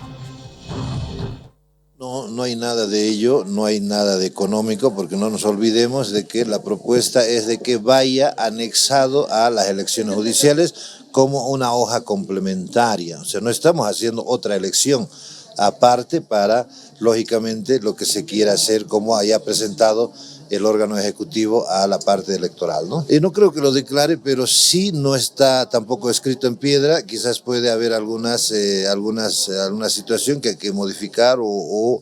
No hay nada de ello, no hay nada de económico, porque no nos olvidemos de que la propuesta es de que vaya anexado a las elecciones judiciales como una hoja complementaria. O sea, no estamos haciendo otra elección aparte para, lógicamente, lo que se quiera hacer como haya presentado el órgano ejecutivo a la parte electoral, ¿no? Y no creo que lo declare, pero sí no está tampoco escrito en piedra. Quizás puede haber alguna situación que hay que modificar o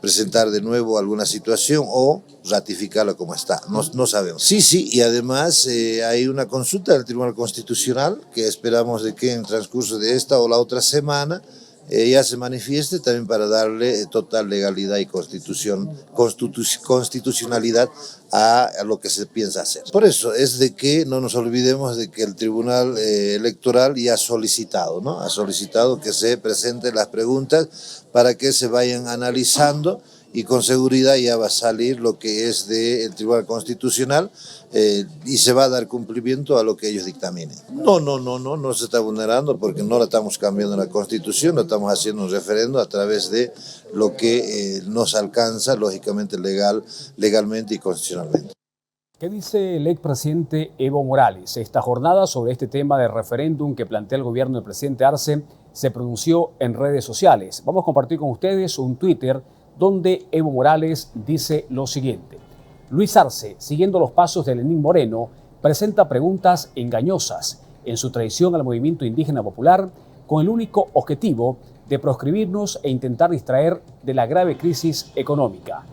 presentar de nuevo alguna situación o ratificarla como está. No sabemos. Sí, y además hay una consulta del Tribunal Constitucional que esperamos de que en el transcurso de esta o la otra semana ya se manifieste también para darle total legalidad y constitucionalidad a lo que se piensa hacer. Por eso es de que no nos olvidemos de que el Tribunal Electoral ya ha solicitado, ¿no? Ha solicitado que se presenten las preguntas para que se vayan analizando y con seguridad ya va a salir lo que es del Tribunal Constitucional y se va a dar cumplimiento a lo que ellos dictaminen. No se está vulnerando porque no la estamos cambiando la Constitución, lo estamos haciendo un referendo a través de lo que nos alcanza, lógicamente, legalmente y constitucionalmente. ¿Qué dice el expresidente Evo Morales? Esta jornada sobre este tema de referéndum que plantea el gobierno del presidente Arce se pronunció en redes sociales. Vamos a compartir con ustedes un Twitter donde Evo Morales dice lo siguiente. Luis Arce, siguiendo los pasos de Lenín Moreno, presenta preguntas engañosas en su traición al movimiento indígena popular con el único objetivo de proscribirnos e intentar distraer de la grave crisis económica.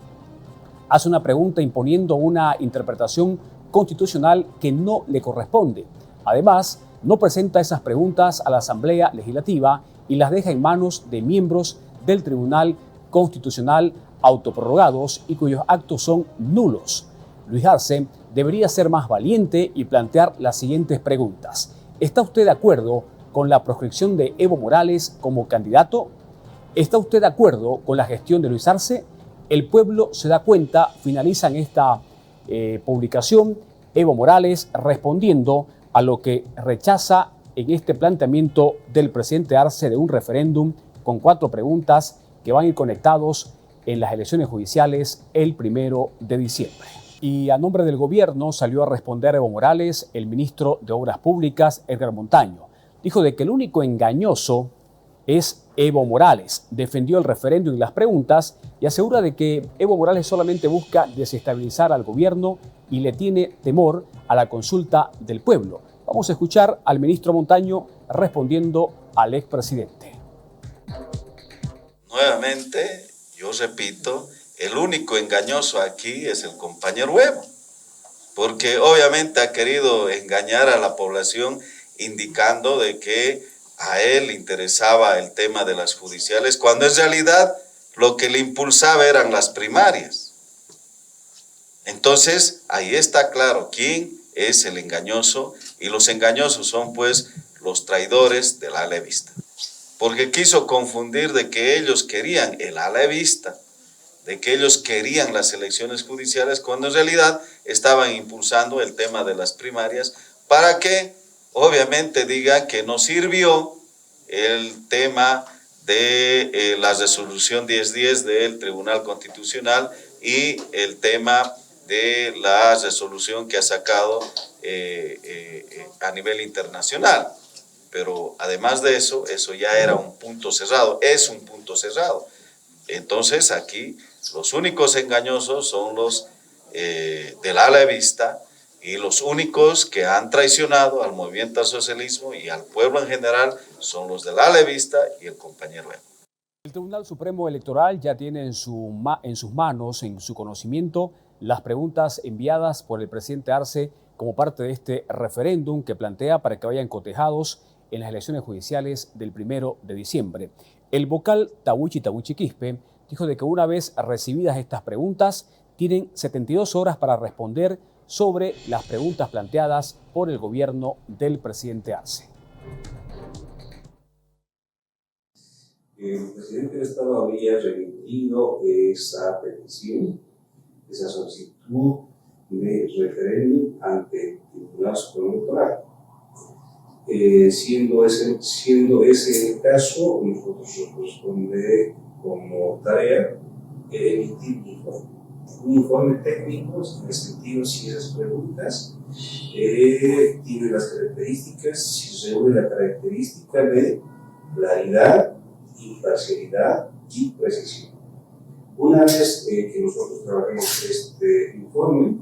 Hace una pregunta imponiendo una interpretación constitucional que no le corresponde. Además, no presenta esas preguntas a la Asamblea Legislativa y las deja en manos de miembros del Tribunal Constitucional autoprorrogados y cuyos actos son nulos. Luis Arce debería ser más valiente y plantear las siguientes preguntas. ¿Está usted de acuerdo con la proscripción de Evo Morales como candidato? ¿Está usted de acuerdo con la gestión de Luis Arce? El pueblo se da cuenta, finalizan esta publicación, Evo Morales respondiendo a lo que rechaza en este planteamiento del presidente Arce de un referéndum con 4 preguntas que van a ir conectados en las elecciones judiciales el 1 de diciembre. Y a nombre del gobierno salió a responder Evo Morales, el ministro de Obras Públicas, Edgar Montaño. Dijo de que el único engañoso es Evo Morales. Defendió el referéndum y las preguntas y asegura de que Evo Morales solamente busca desestabilizar al gobierno y le tiene temor a la consulta del pueblo. Vamos a escuchar al ministro Montaño respondiendo al expresidente. Nuevamente, yo repito, el único engañoso aquí es el compañero Evo, porque obviamente ha querido engañar a la población indicando de que a él le interesaba el tema de las judiciales, cuando en realidad lo que le impulsaba eran las primarias. Entonces, ahí está claro quién es el engañoso, y los engañosos son pues los traidores del alevista. Porque quiso confundir de que ellos querían el alevista, de que ellos querían las elecciones judiciales, cuando en realidad estaban impulsando el tema de las primarias para que obviamente diga que no sirvió el tema de la resolución 1010 del Tribunal Constitucional y el tema de la resolución que ha sacado a nivel internacional. Pero además de eso, eso ya era un punto cerrado, es un punto cerrado. Entonces aquí los únicos engañosos son los del alevista, y los únicos que han traicionado al movimiento al socialismo y al pueblo en general son los del alevista y el compañero Evo. El Tribunal Supremo Electoral ya tiene en sus manos, en su conocimiento, las preguntas enviadas por el presidente Arce como parte de este referéndum que plantea para que vayan cotejados en las elecciones judiciales del 1 de diciembre. El vocal Tawichi Quispe dijo de que una vez recibidas estas preguntas, tienen 72 horas para responder sobre las preguntas planteadas por el gobierno del presidente Arce. El presidente del Estado había remitido esa petición, esa solicitud de referéndum ante el Tribunal Supremo Electoral. Siendo ese el caso, nosotros nos corresponde como tarea emitir un informe técnico en el sentido si esas preguntas tienen las características, si reúne la característica de claridad, imparcialidad y precisión. Una vez que nosotros trabajemos este informe,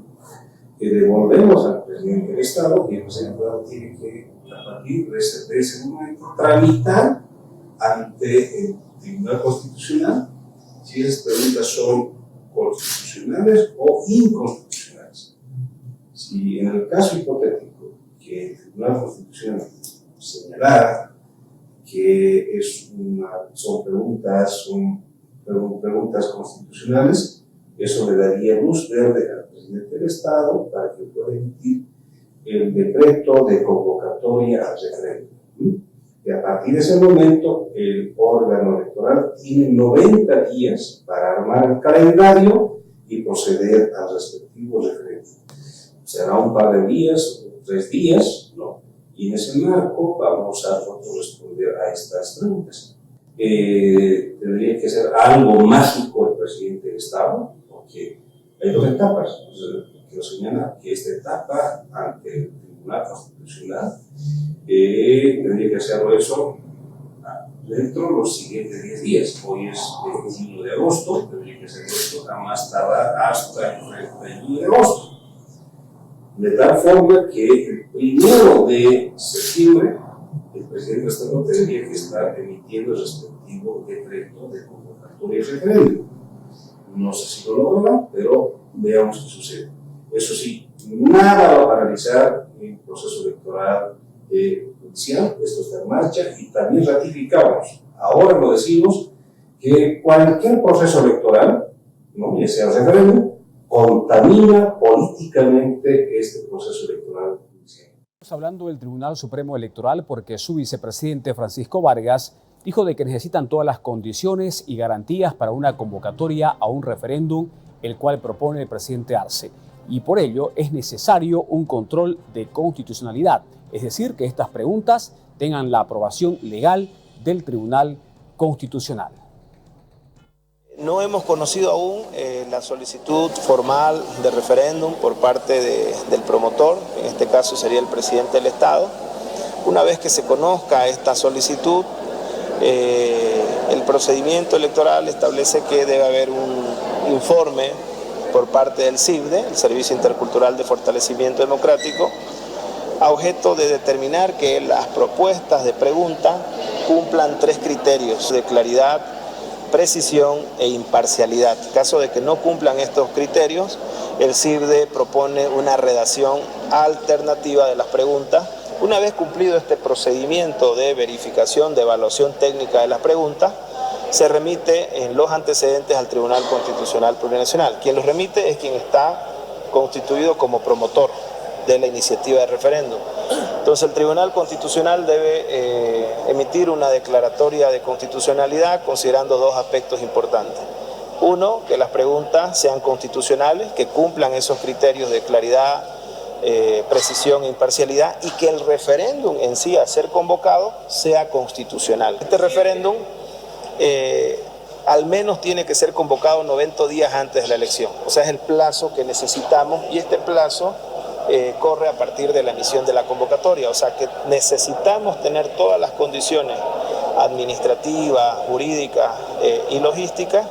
devolvemos al presidente del Estado, y el presidente del Estado tiene que, a partir de ese momento, tramitar ante el Tribunal Constitucional si esas preguntas son constitucionales o inconstitucionales. Si en el caso hipotético que el Tribunal Constitucional señalara que son preguntas constitucionales, eso le daría luz verde al presidente del Estado para que pueda emitir el decreto de convocatoria al referéndum. Y a partir de ese momento, el órgano electoral tiene 90 días para armar el calendario y proceder al respectivo referéndum. Será un par de días, 3 días, ¿no? Y en ese marco vamos a responder a estas preguntas. Tendría que ser algo mágico el presidente del Estado, porque hay 2 etapas. Quiero señalar que esta etapa ante el Tribunal Constitucional tendría que hacerlo eso dentro de los siguientes 10 días. Hoy es el 21 de agosto, tendría que hacerlo eso a más tardar hasta el 31 de agosto. De tal forma que el 1 de septiembre el presidente del Estado tendría que estar emitiendo el respectivo decreto de convocatoria y referéndum. No sé si lo logrará, pero veamos qué sucede. Eso sí, nada va a paralizar el proceso electoral judicial, esto está en marcha, y también ratificamos, ahora lo decimos, que cualquier proceso electoral, ¿no?, ya sea referéndum, contamina políticamente este proceso electoral judicial. Estamos hablando del Tribunal Supremo Electoral porque su vicepresidente Francisco Vargas Dijo de que necesitan todas las condiciones y garantías para una convocatoria a un referéndum, el cual propone el presidente Arce. Y por ello es necesario un control de constitucionalidad, es decir, que estas preguntas tengan la aprobación legal del Tribunal Constitucional. No hemos conocido aún la solicitud formal de referéndum por parte del promotor, en este caso sería el presidente del Estado. Una vez que se conozca esta solicitud, el procedimiento electoral establece que debe haber un informe por parte del CIVDE, el Servicio Intercultural de Fortalecimiento Democrático, a objeto de determinar que las propuestas de pregunta cumplan 3 criterios de claridad, precisión e imparcialidad. En caso de que no cumplan estos criterios, el CIVDE propone una redacción alternativa de las preguntas. Una vez cumplido este procedimiento de verificación, de evaluación técnica de las preguntas, se remite en los antecedentes al Tribunal Constitucional Plurinacional. Quien los remite es quien está constituido como promotor de la iniciativa de referéndum. Entonces el Tribunal Constitucional debe emitir una declaratoria de constitucionalidad considerando 2 aspectos importantes. Uno, que las preguntas sean constitucionales, que cumplan esos criterios de claridad, precisión e imparcialidad, y que el referéndum en sí, a ser convocado, sea constitucional. Este referéndum al menos tiene que ser convocado 90 días antes de la elección. O sea, es el plazo que necesitamos, y este plazo corre a partir de la emisión de la convocatoria. O sea que necesitamos tener todas las condiciones administrativas, jurídicas y logísticas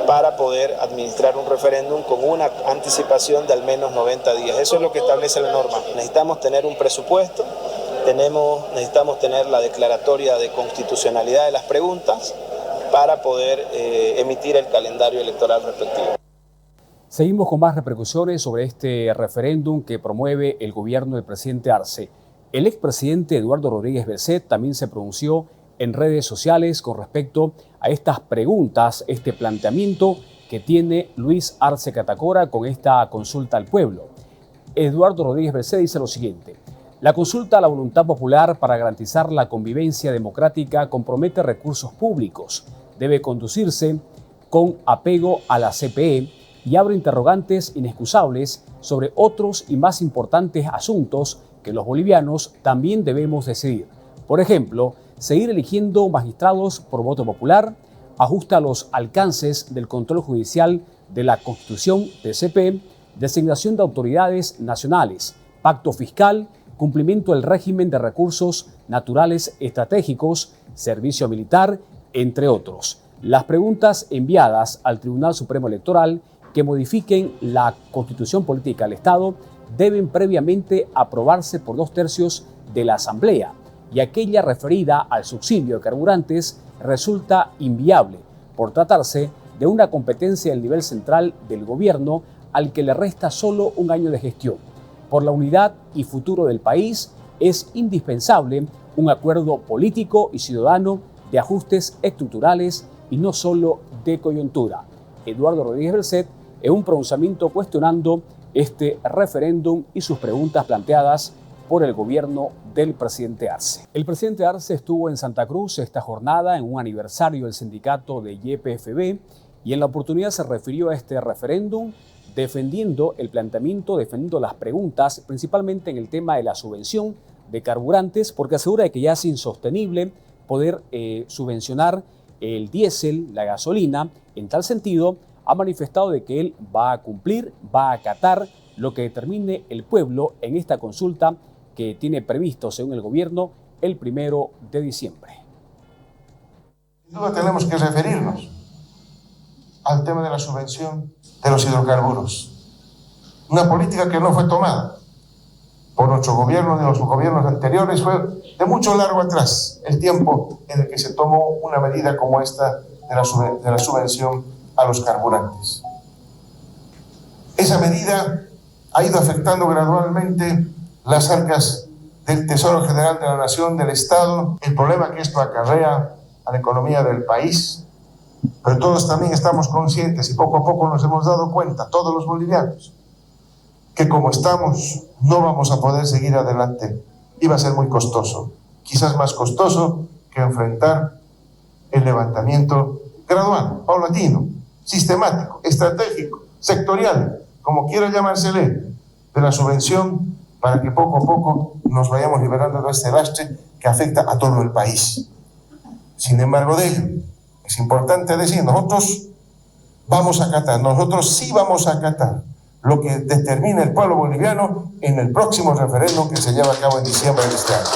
para poder administrar un referéndum con una anticipación de al menos 90 días. Eso es lo que establece la norma. Necesitamos tener un presupuesto, necesitamos tener la declaratoria de constitucionalidad de las preguntas para poder emitir el calendario electoral respectivo. Seguimos con más repercusiones sobre este referéndum que promueve el gobierno del presidente Arce. El expresidente Eduardo Rodríguez Belcet también se pronunció en redes sociales con respecto a estas preguntas, este planteamiento que tiene Luis Arce Catacora con esta consulta al pueblo. Eduardo Rodríguez Belcet dice lo siguiente: la consulta a la voluntad popular para garantizar la convivencia democrática compromete recursos públicos, debe conducirse con apego a la CPE y abre interrogantes inexcusables sobre otros y más importantes asuntos que los bolivianos también debemos decidir. Por ejemplo, seguir eligiendo magistrados por voto popular, ajusta los alcances del control judicial de la Constitución TCP, designación de autoridades nacionales, pacto fiscal, cumplimiento del régimen de recursos naturales estratégicos, servicio militar, entre otros. Las preguntas enviadas al Tribunal Supremo Electoral que modifiquen la Constitución Política del Estado deben previamente aprobarse por 2/3 de la Asamblea, y aquella referida al subsidio de carburantes resulta inviable por tratarse de una competencia del nivel central del gobierno al que le resta solo un año de gestión. Por la unidad y futuro del país es indispensable un acuerdo político y ciudadano de ajustes estructurales y no solo de coyuntura. Eduardo Rodríguez Belcet, en un pronunciamiento cuestionando este referéndum y sus preguntas planteadas por el gobierno del presidente Arce. El presidente Arce estuvo en Santa Cruz esta jornada en un aniversario del sindicato de YPFB y en la oportunidad se refirió a este referéndum defendiendo el planteamiento, defendiendo las preguntas, principalmente en el tema de la subvención de carburantes, porque asegura de que ya es insostenible poder subvencionar el diésel, la gasolina. En tal sentido, ha manifestado de que él va a cumplir, va a acatar lo que determine el pueblo en esta consulta que tiene previsto, según el gobierno, el 1 de diciembre. Sin duda tenemos que referirnos al tema de la subvención de los hidrocarburos. Una política que no fue tomada por nuestro gobierno ni los gobiernos anteriores, fue de mucho largo atrás el tiempo en el que se tomó una medida como esta de la subvención a los carburantes. Esa medida ha ido afectando gradualmente las arcas del Tesoro General de la Nación, del Estado, el problema que esto acarrea a la economía del país, pero todos también estamos conscientes y poco a poco nos hemos dado cuenta, todos los bolivianos, que como estamos no vamos a poder seguir adelante y va a ser muy costoso, quizás más costoso que enfrentar el levantamiento gradual, paulatino, sistemático, estratégico, sectorial, como quiera llamársele, de la subvención para que poco a poco nos vayamos liberando de este lastre que afecta a todo el país. Sin embargo de ello, es importante decir, nosotros vamos a acatar, nosotros sí vamos a acatar lo que determine el pueblo boliviano en el próximo referéndum que se lleva a cabo en diciembre de este año.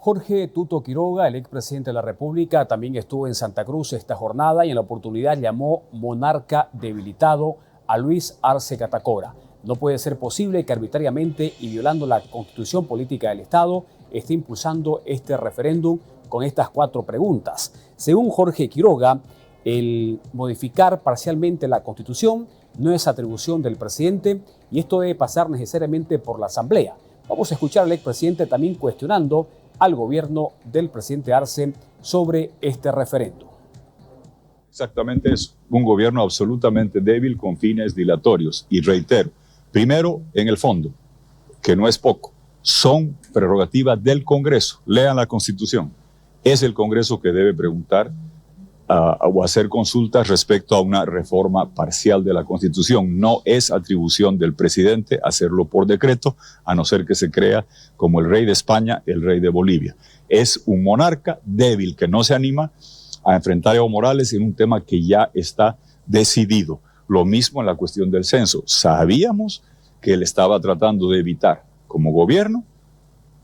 Jorge Tuto Quiroga, el expresidente de la República, también estuvo en Santa Cruz esta jornada y en la oportunidad llamó monarca debilitado a Luis Arce Catacora. No puede ser posible que arbitrariamente y violando la Constitución Política del Estado esté impulsando este referéndum con estas 4 preguntas. Según Jorge Quiroga, el modificar parcialmente la Constitución no es atribución del presidente y esto debe pasar necesariamente por la Asamblea. Vamos a escuchar al expresidente también cuestionando al gobierno del presidente Arce sobre este referéndum. Exactamente eso, un gobierno absolutamente débil con fines dilatorios. Y reitero, primero en el fondo, que no es poco, son prerrogativas del Congreso. Lean la Constitución. Es el Congreso que debe preguntar o hacer consultas respecto a una reforma parcial de la Constitución. No es atribución del presidente hacerlo por decreto, a no ser que se crea como el rey de España, el rey de Bolivia. Es un monarca débil que no se anima a enfrentar a Evo Morales en un tema que ya está decidido. Lo mismo en la cuestión del censo. Sabíamos que él estaba tratando de evitar, como gobierno,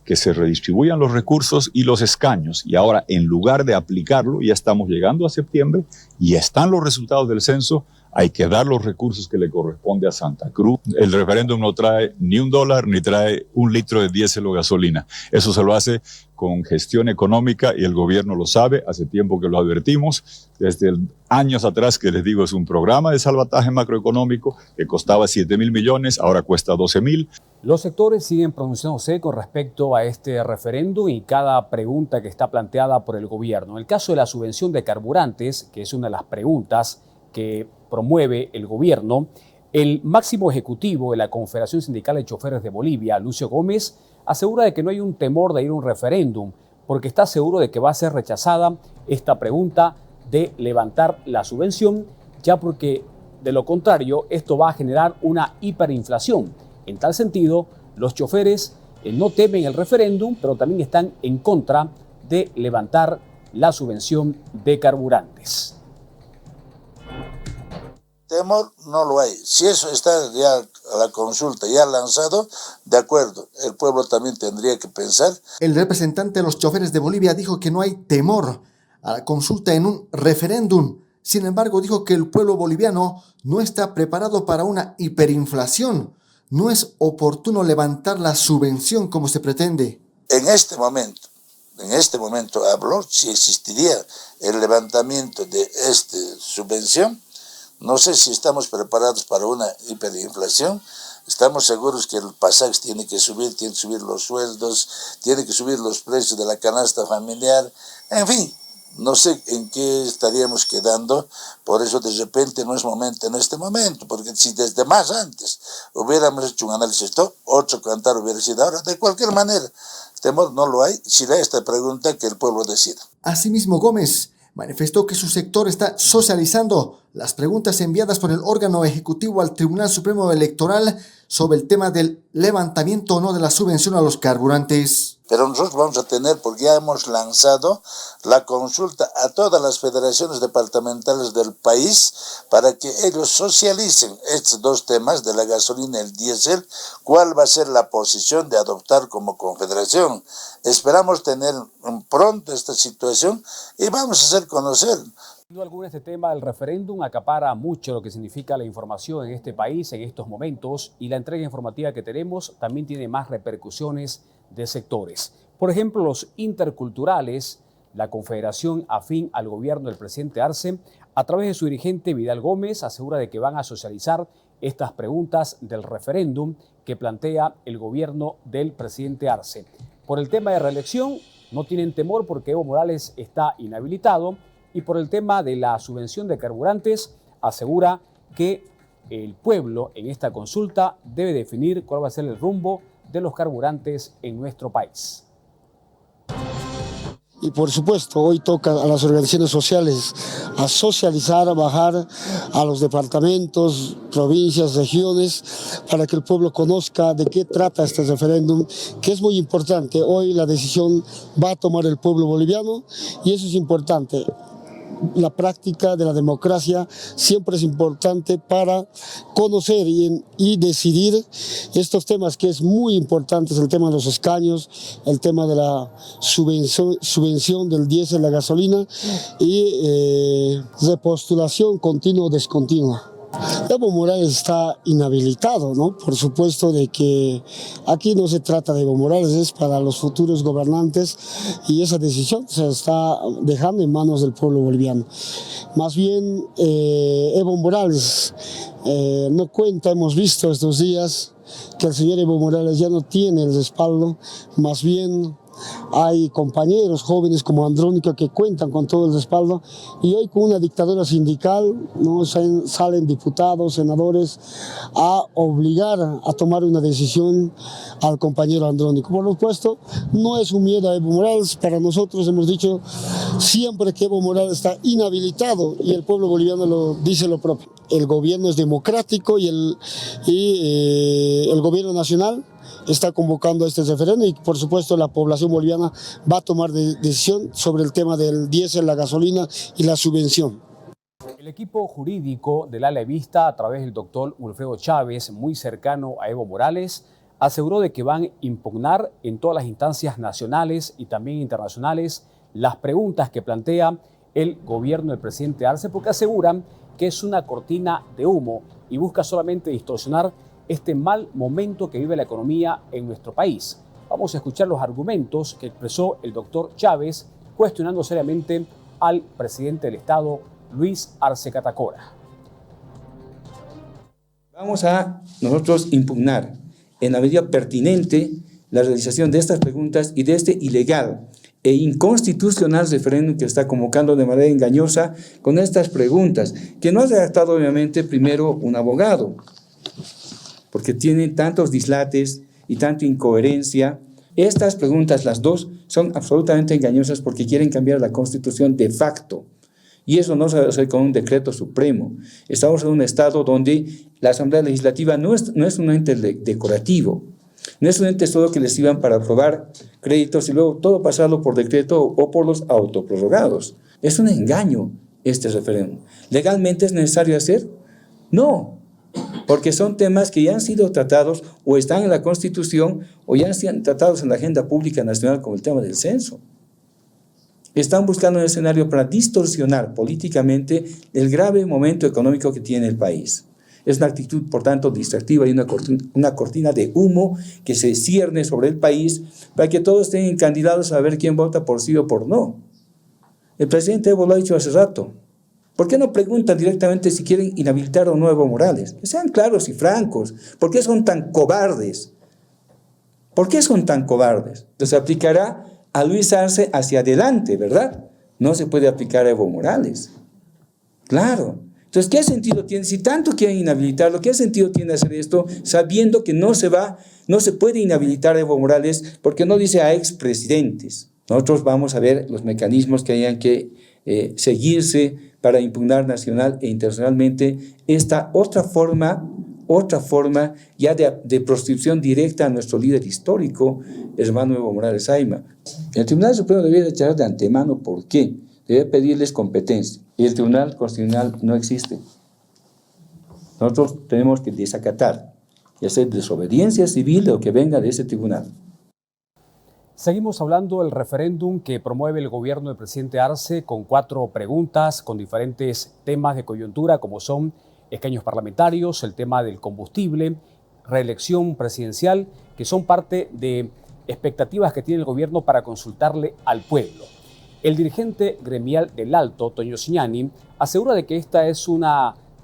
que se redistribuyan los recursos y los escaños. Y ahora, en lugar de aplicarlo, ya estamos llegando a septiembre y están los resultados del censo, hay que dar los recursos que le corresponde a Santa Cruz. El referéndum no trae ni $1 ni trae 1 litro de diésel o gasolina. Eso se lo hace con gestión económica y el gobierno lo sabe. Hace tiempo que lo advertimos. Desde años atrás, que les digo, es un programa de salvataje macroeconómico que costaba 7.000 millones, ahora cuesta 12.000. Los sectores siguen pronunciándose con respecto a este referéndum y cada pregunta que está planteada por el gobierno. En el caso de la subvención de carburantes, que es una de las preguntas que promueve el gobierno, el máximo ejecutivo de la Confederación Sindical de Choferes de Bolivia, Lucio Gómez, asegura de que no hay un temor de ir a un referéndum, porque está seguro de que va a ser rechazada esta pregunta de levantar la subvención, ya porque de lo contrario esto va a generar una hiperinflación. En tal sentido, los choferes no temen el referéndum, pero también están en contra de levantar la subvención de carburantes. Temor no lo hay. Si eso está ya a la consulta, ya lanzado, de acuerdo, el pueblo también tendría que pensar. El representante de los choferes de Bolivia dijo que no hay temor a la consulta en un referéndum. Sin embargo, dijo que el pueblo boliviano no está preparado para una hiperinflación. No es oportuno levantar la subvención como se pretende. En este momento hablo, si existiría el levantamiento de esta subvención, no sé si estamos preparados para una hiperinflación. Estamos seguros que el pasaje tiene que subir los sueldos, tiene que subir los precios de la canasta familiar. En fin, no sé en qué estaríamos quedando. Por eso de repente no es momento en este momento, porque si desde más antes hubiéramos hecho un análisis, otro cantar hubiera sido ahora. De cualquier manera, temor no lo hay. Será esta pregunta que el pueblo decida. Asimismo, Gómez manifestó que su sector está socializando las preguntas enviadas por el órgano ejecutivo al Tribunal Supremo Electoral sobre el tema del levantamiento o no de la subvención a los carburantes. Pero nosotros vamos a tener, porque ya hemos lanzado la consulta a todas las federaciones departamentales del país para que ellos socialicen estos 2 temas de la gasolina y el diésel, cuál va a ser la posición de adoptar como confederación. Esperamos tener pronto esta situación y vamos a hacer conocer. Sin duda alguna, este tema del referéndum acapara mucho lo que significa la información en este país en estos momentos, y la entrega informativa que tenemos también tiene más repercusiones de sectores. Por ejemplo, los interculturales, la confederación afín al gobierno del presidente Arce, a través de su dirigente Vidal Gómez, asegura de que van a socializar estas preguntas del referéndum que plantea el gobierno del presidente Arce. Por el tema de reelección, no tienen temor porque Evo Morales está inhabilitado, y por el tema de la subvención de carburantes, asegura que el pueblo en esta consulta debe definir cuál va a ser el rumbo de los carburantes en nuestro país. Y por supuesto, hoy toca a las organizaciones sociales a socializar, a bajar a los departamentos, provincias, regiones, para que el pueblo conozca de qué trata este referéndum, que es muy importante. Hoy la decisión va a tomar el pueblo boliviano y eso es importante. La práctica de la democracia siempre es importante para conocer y decidir estos temas que es muy importante, el tema de los escaños, el tema de la subvención del diésel, la gasolina y repostulación continua o descontinua. Evo Morales está inhabilitado, ¿no? Por supuesto de que aquí no se trata de Evo Morales, es para los futuros gobernantes y esa decisión se está dejando en manos del pueblo boliviano. Más bien, Evo Morales no cuenta, hemos visto estos días que el señor Evo Morales ya no tiene el respaldo, más bien hay compañeros jóvenes como Andrónica que cuentan con todo el respaldo y hoy con una dictadura sindical, ¿no? Salen diputados, senadores a obligar a tomar una decisión al compañero Andrónico. Por supuesto, no es un miedo a Evo Morales, para nosotros hemos dicho siempre que Evo Morales está inhabilitado y el pueblo boliviano lo dice lo propio. El gobierno es democrático y el gobierno nacional está convocando a este referéndum y por supuesto la población boliviana va a tomar decisión sobre el tema del diésel, la gasolina y la subvención. El equipo jurídico del ala evista, a través del doctor Wilfredo Chávez, muy cercano a Evo Morales, aseguró de que van a impugnar en todas las instancias nacionales y también internacionales las preguntas que plantea el gobierno del presidente Arce, porque aseguran que es una cortina de humo y busca solamente distorsionar este mal momento que vive la economía en nuestro país. Vamos a escuchar los argumentos que expresó el doctor Chávez, cuestionando seriamente al presidente del Estado, Luis Arce Catacora. Vamos a nosotros impugnar en la medida pertinente la realización de estas preguntas y de este ilegal e inconstitucional referéndum que está convocando de manera engañosa con estas preguntas, que no ha redactado obviamente primero un abogado, porque tienen tantos dislates y tanta incoherencia. Estas preguntas, las dos, son absolutamente engañosas porque quieren cambiar la Constitución de facto. Y eso no se va a hacer con un decreto supremo. Estamos en un estado donde la Asamblea Legislativa no es un ente decorativo, no es un ente solo que les sirvan para aprobar créditos y luego todo pasarlo por decreto o por los autoprorrogados. Es un engaño este referéndum. ¿Legalmente es necesario hacer? No. Porque son temas que ya han sido tratados o están en la Constitución o ya han sido tratados en la agenda pública nacional como el tema del censo. Están buscando un escenario para distorsionar políticamente el grave momento económico que tiene el país. Es una actitud, por tanto, distractiva y una cortina de humo que se cierne sobre el país para que todos estén candidatos a ver quién vota por sí o por no. El presidente Evo lo ha dicho hace rato. ¿Por qué no preguntan directamente si quieren inhabilitar o no a Evo Morales? Que sean claros y francos. ¿Por qué son tan cobardes? ¿Por qué son tan cobardes? Entonces aplicará a Luis Arce hacia adelante, ¿verdad? No se puede aplicar a Evo Morales. Claro. Entonces, ¿qué sentido tiene? Si tanto quieren inhabilitarlo, ¿qué sentido tiene hacer esto sabiendo que no se puede inhabilitar a Evo Morales porque no dice a expresidentes? Nosotros vamos a ver los mecanismos que hayan que seguirse para impugnar nacional e internacionalmente esta otra forma ya de proscripción directa a nuestro líder histórico, hermano Evo Morales Ayma. El Tribunal Supremo debería rechazar de antemano. ¿Por qué? Debe pedirles competencia. Y el Tribunal Constitucional no existe. Nosotros tenemos que desacatar y hacer desobediencia civil de lo que venga de ese tribunal. Seguimos hablando del referéndum que promueve el gobierno del presidente Arce con 4 preguntas con diferentes temas de coyuntura como son escaños parlamentarios, el tema del combustible, reelección presidencial, que son parte de expectativas que tiene el gobierno para consultarle al pueblo. El dirigente gremial del Alto, Toño Siñani, asegura de que esta es un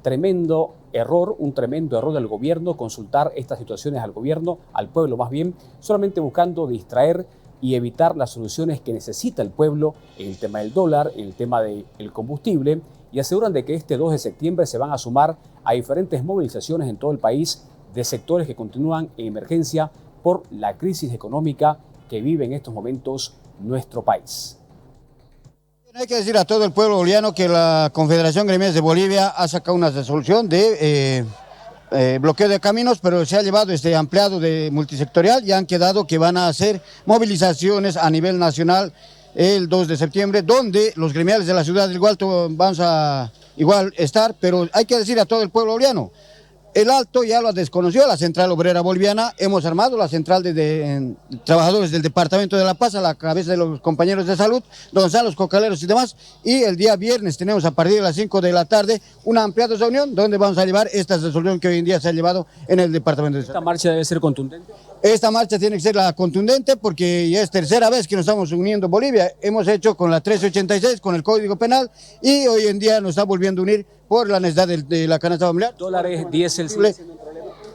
tremendo error del gobierno, consultar estas situaciones al gobierno, al pueblo más bien, solamente buscando distraer y evitar las soluciones que necesita el pueblo en el tema del dólar, en el tema del combustible, y aseguran de que este 2 de septiembre se van a sumar a diferentes movilizaciones en todo el país de sectores que continúan en emergencia por la crisis económica que vive en estos momentos nuestro país. Hay que decir a todo el pueblo boliviano que la Confederación Gremial de Bolivia ha sacado una resolución de bloqueo de caminos, pero se ha llevado ampliado de multisectorial y han quedado que van a hacer movilizaciones a nivel nacional el 2 de septiembre, donde los gremiales de la ciudad del Gualto vamos a igual estar, pero hay que decir a todo el pueblo boliviano, el Alto ya lo desconoció, la Central Obrera Boliviana, hemos armado la central de trabajadores del Departamento de La Paz a la cabeza de los compañeros de salud, don Salos, cocaleros y demás, y el día viernes tenemos a partir de las 5 de la tarde una ampliada reunión donde vamos a llevar esta resolución que hoy en día se ha llevado en el Departamento de Salud. ¿Esta marcha debe ser contundente? Esta marcha tiene que ser la contundente porque ya es tercera vez que nos estamos uniendo Bolivia. Hemos hecho con la 1386, con el Código Penal, y hoy en día nos está volviendo a unir por la necesidad de la canasta familiar. Dólares, diésel,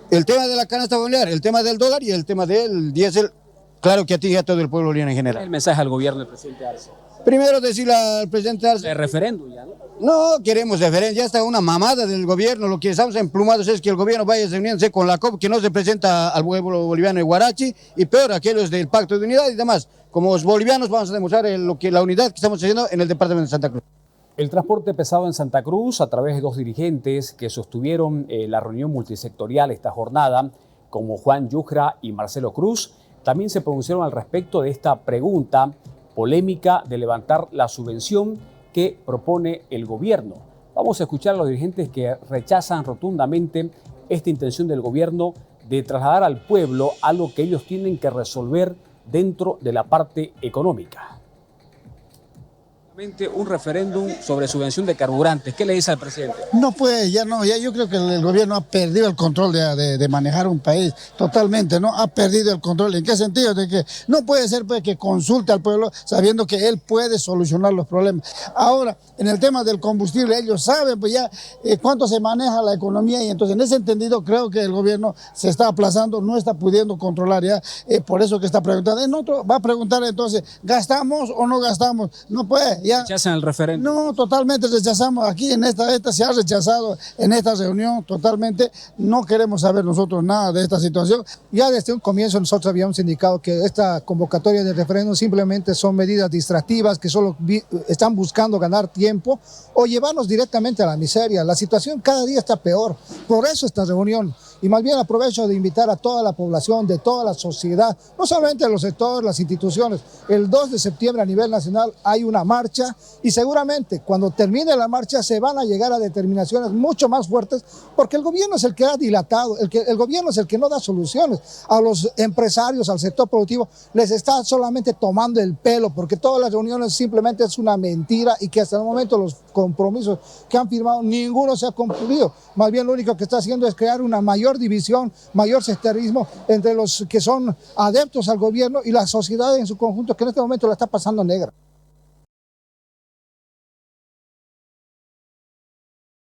el tema de la canasta familiar, el tema del dólar y el tema del diésel, claro que atinge a todo el pueblo boliviano en general. El mensaje al gobierno del presidente Arce. Primero decirle al presidente Arce... El referéndum ya, ¿no? No queremos referéndum, ya está una mamada del gobierno. Lo que estamos emplumados es que el gobierno vaya reuniéndose con la COP, que no se presenta al pueblo boliviano de Huarachi, y peor, aquellos del Pacto de Unidad y demás. Como los bolivianos vamos a demostrar la unidad que estamos haciendo en el departamento de Santa Cruz. El transporte pesado en Santa Cruz, a través de dos dirigentes que sostuvieron la reunión multisectorial esta jornada, como Juan Yujra y Marcelo Cruz, también se pronunciaron al respecto de esta pregunta polémica de levantar la subvención que propone el gobierno. Vamos a escuchar a los dirigentes que rechazan rotundamente esta intención del gobierno de trasladar al pueblo algo que ellos tienen que resolver dentro de la parte económica. Un referéndum sobre subvención de carburantes. ¿Qué le dice al presidente? No puede, ya yo creo que el gobierno ha perdido el control de manejar un país totalmente, ¿no? Ha perdido el control. ¿En qué sentido? De que no puede ser pues, que consulte al pueblo sabiendo que él puede solucionar los problemas. Ahora, en el tema del combustible, ellos saben pues ya cuánto se maneja la economía y entonces en ese entendido creo que el gobierno se está aplazando, no está pudiendo controlar ya, por eso que está preguntando. En otro va a preguntar entonces, ¿gastamos o no gastamos? No puede. ¿Rechazan el referéndum? No, totalmente rechazamos. Aquí en esta se ha rechazado en esta reunión totalmente. No queremos saber nosotros nada de esta situación. Ya desde un comienzo nosotros habíamos indicado que esta convocatoria de referéndum simplemente son medidas distractivas que solo están buscando ganar tiempo o llevarnos directamente a la miseria. La situación cada día está peor. Por eso esta reunión. Y más bien aprovecho de invitar a toda la población, de toda la sociedad, no solamente a los sectores, las instituciones. El 2 de septiembre a nivel nacional hay una marcha y seguramente cuando termine la marcha se van a llegar a determinaciones mucho más fuertes porque el gobierno es el que ha dilatado, el gobierno es el que no da soluciones. A los empresarios, al sector productivo, les está solamente tomando el pelo porque todas las reuniones simplemente es una mentira y que hasta el momento los compromisos que han firmado, ninguno se ha cumplido. Más bien lo único que está haciendo es crear una mayor división, mayor sectarismo entre los que son adeptos al gobierno y la sociedad en su conjunto que en este momento la está pasando negra.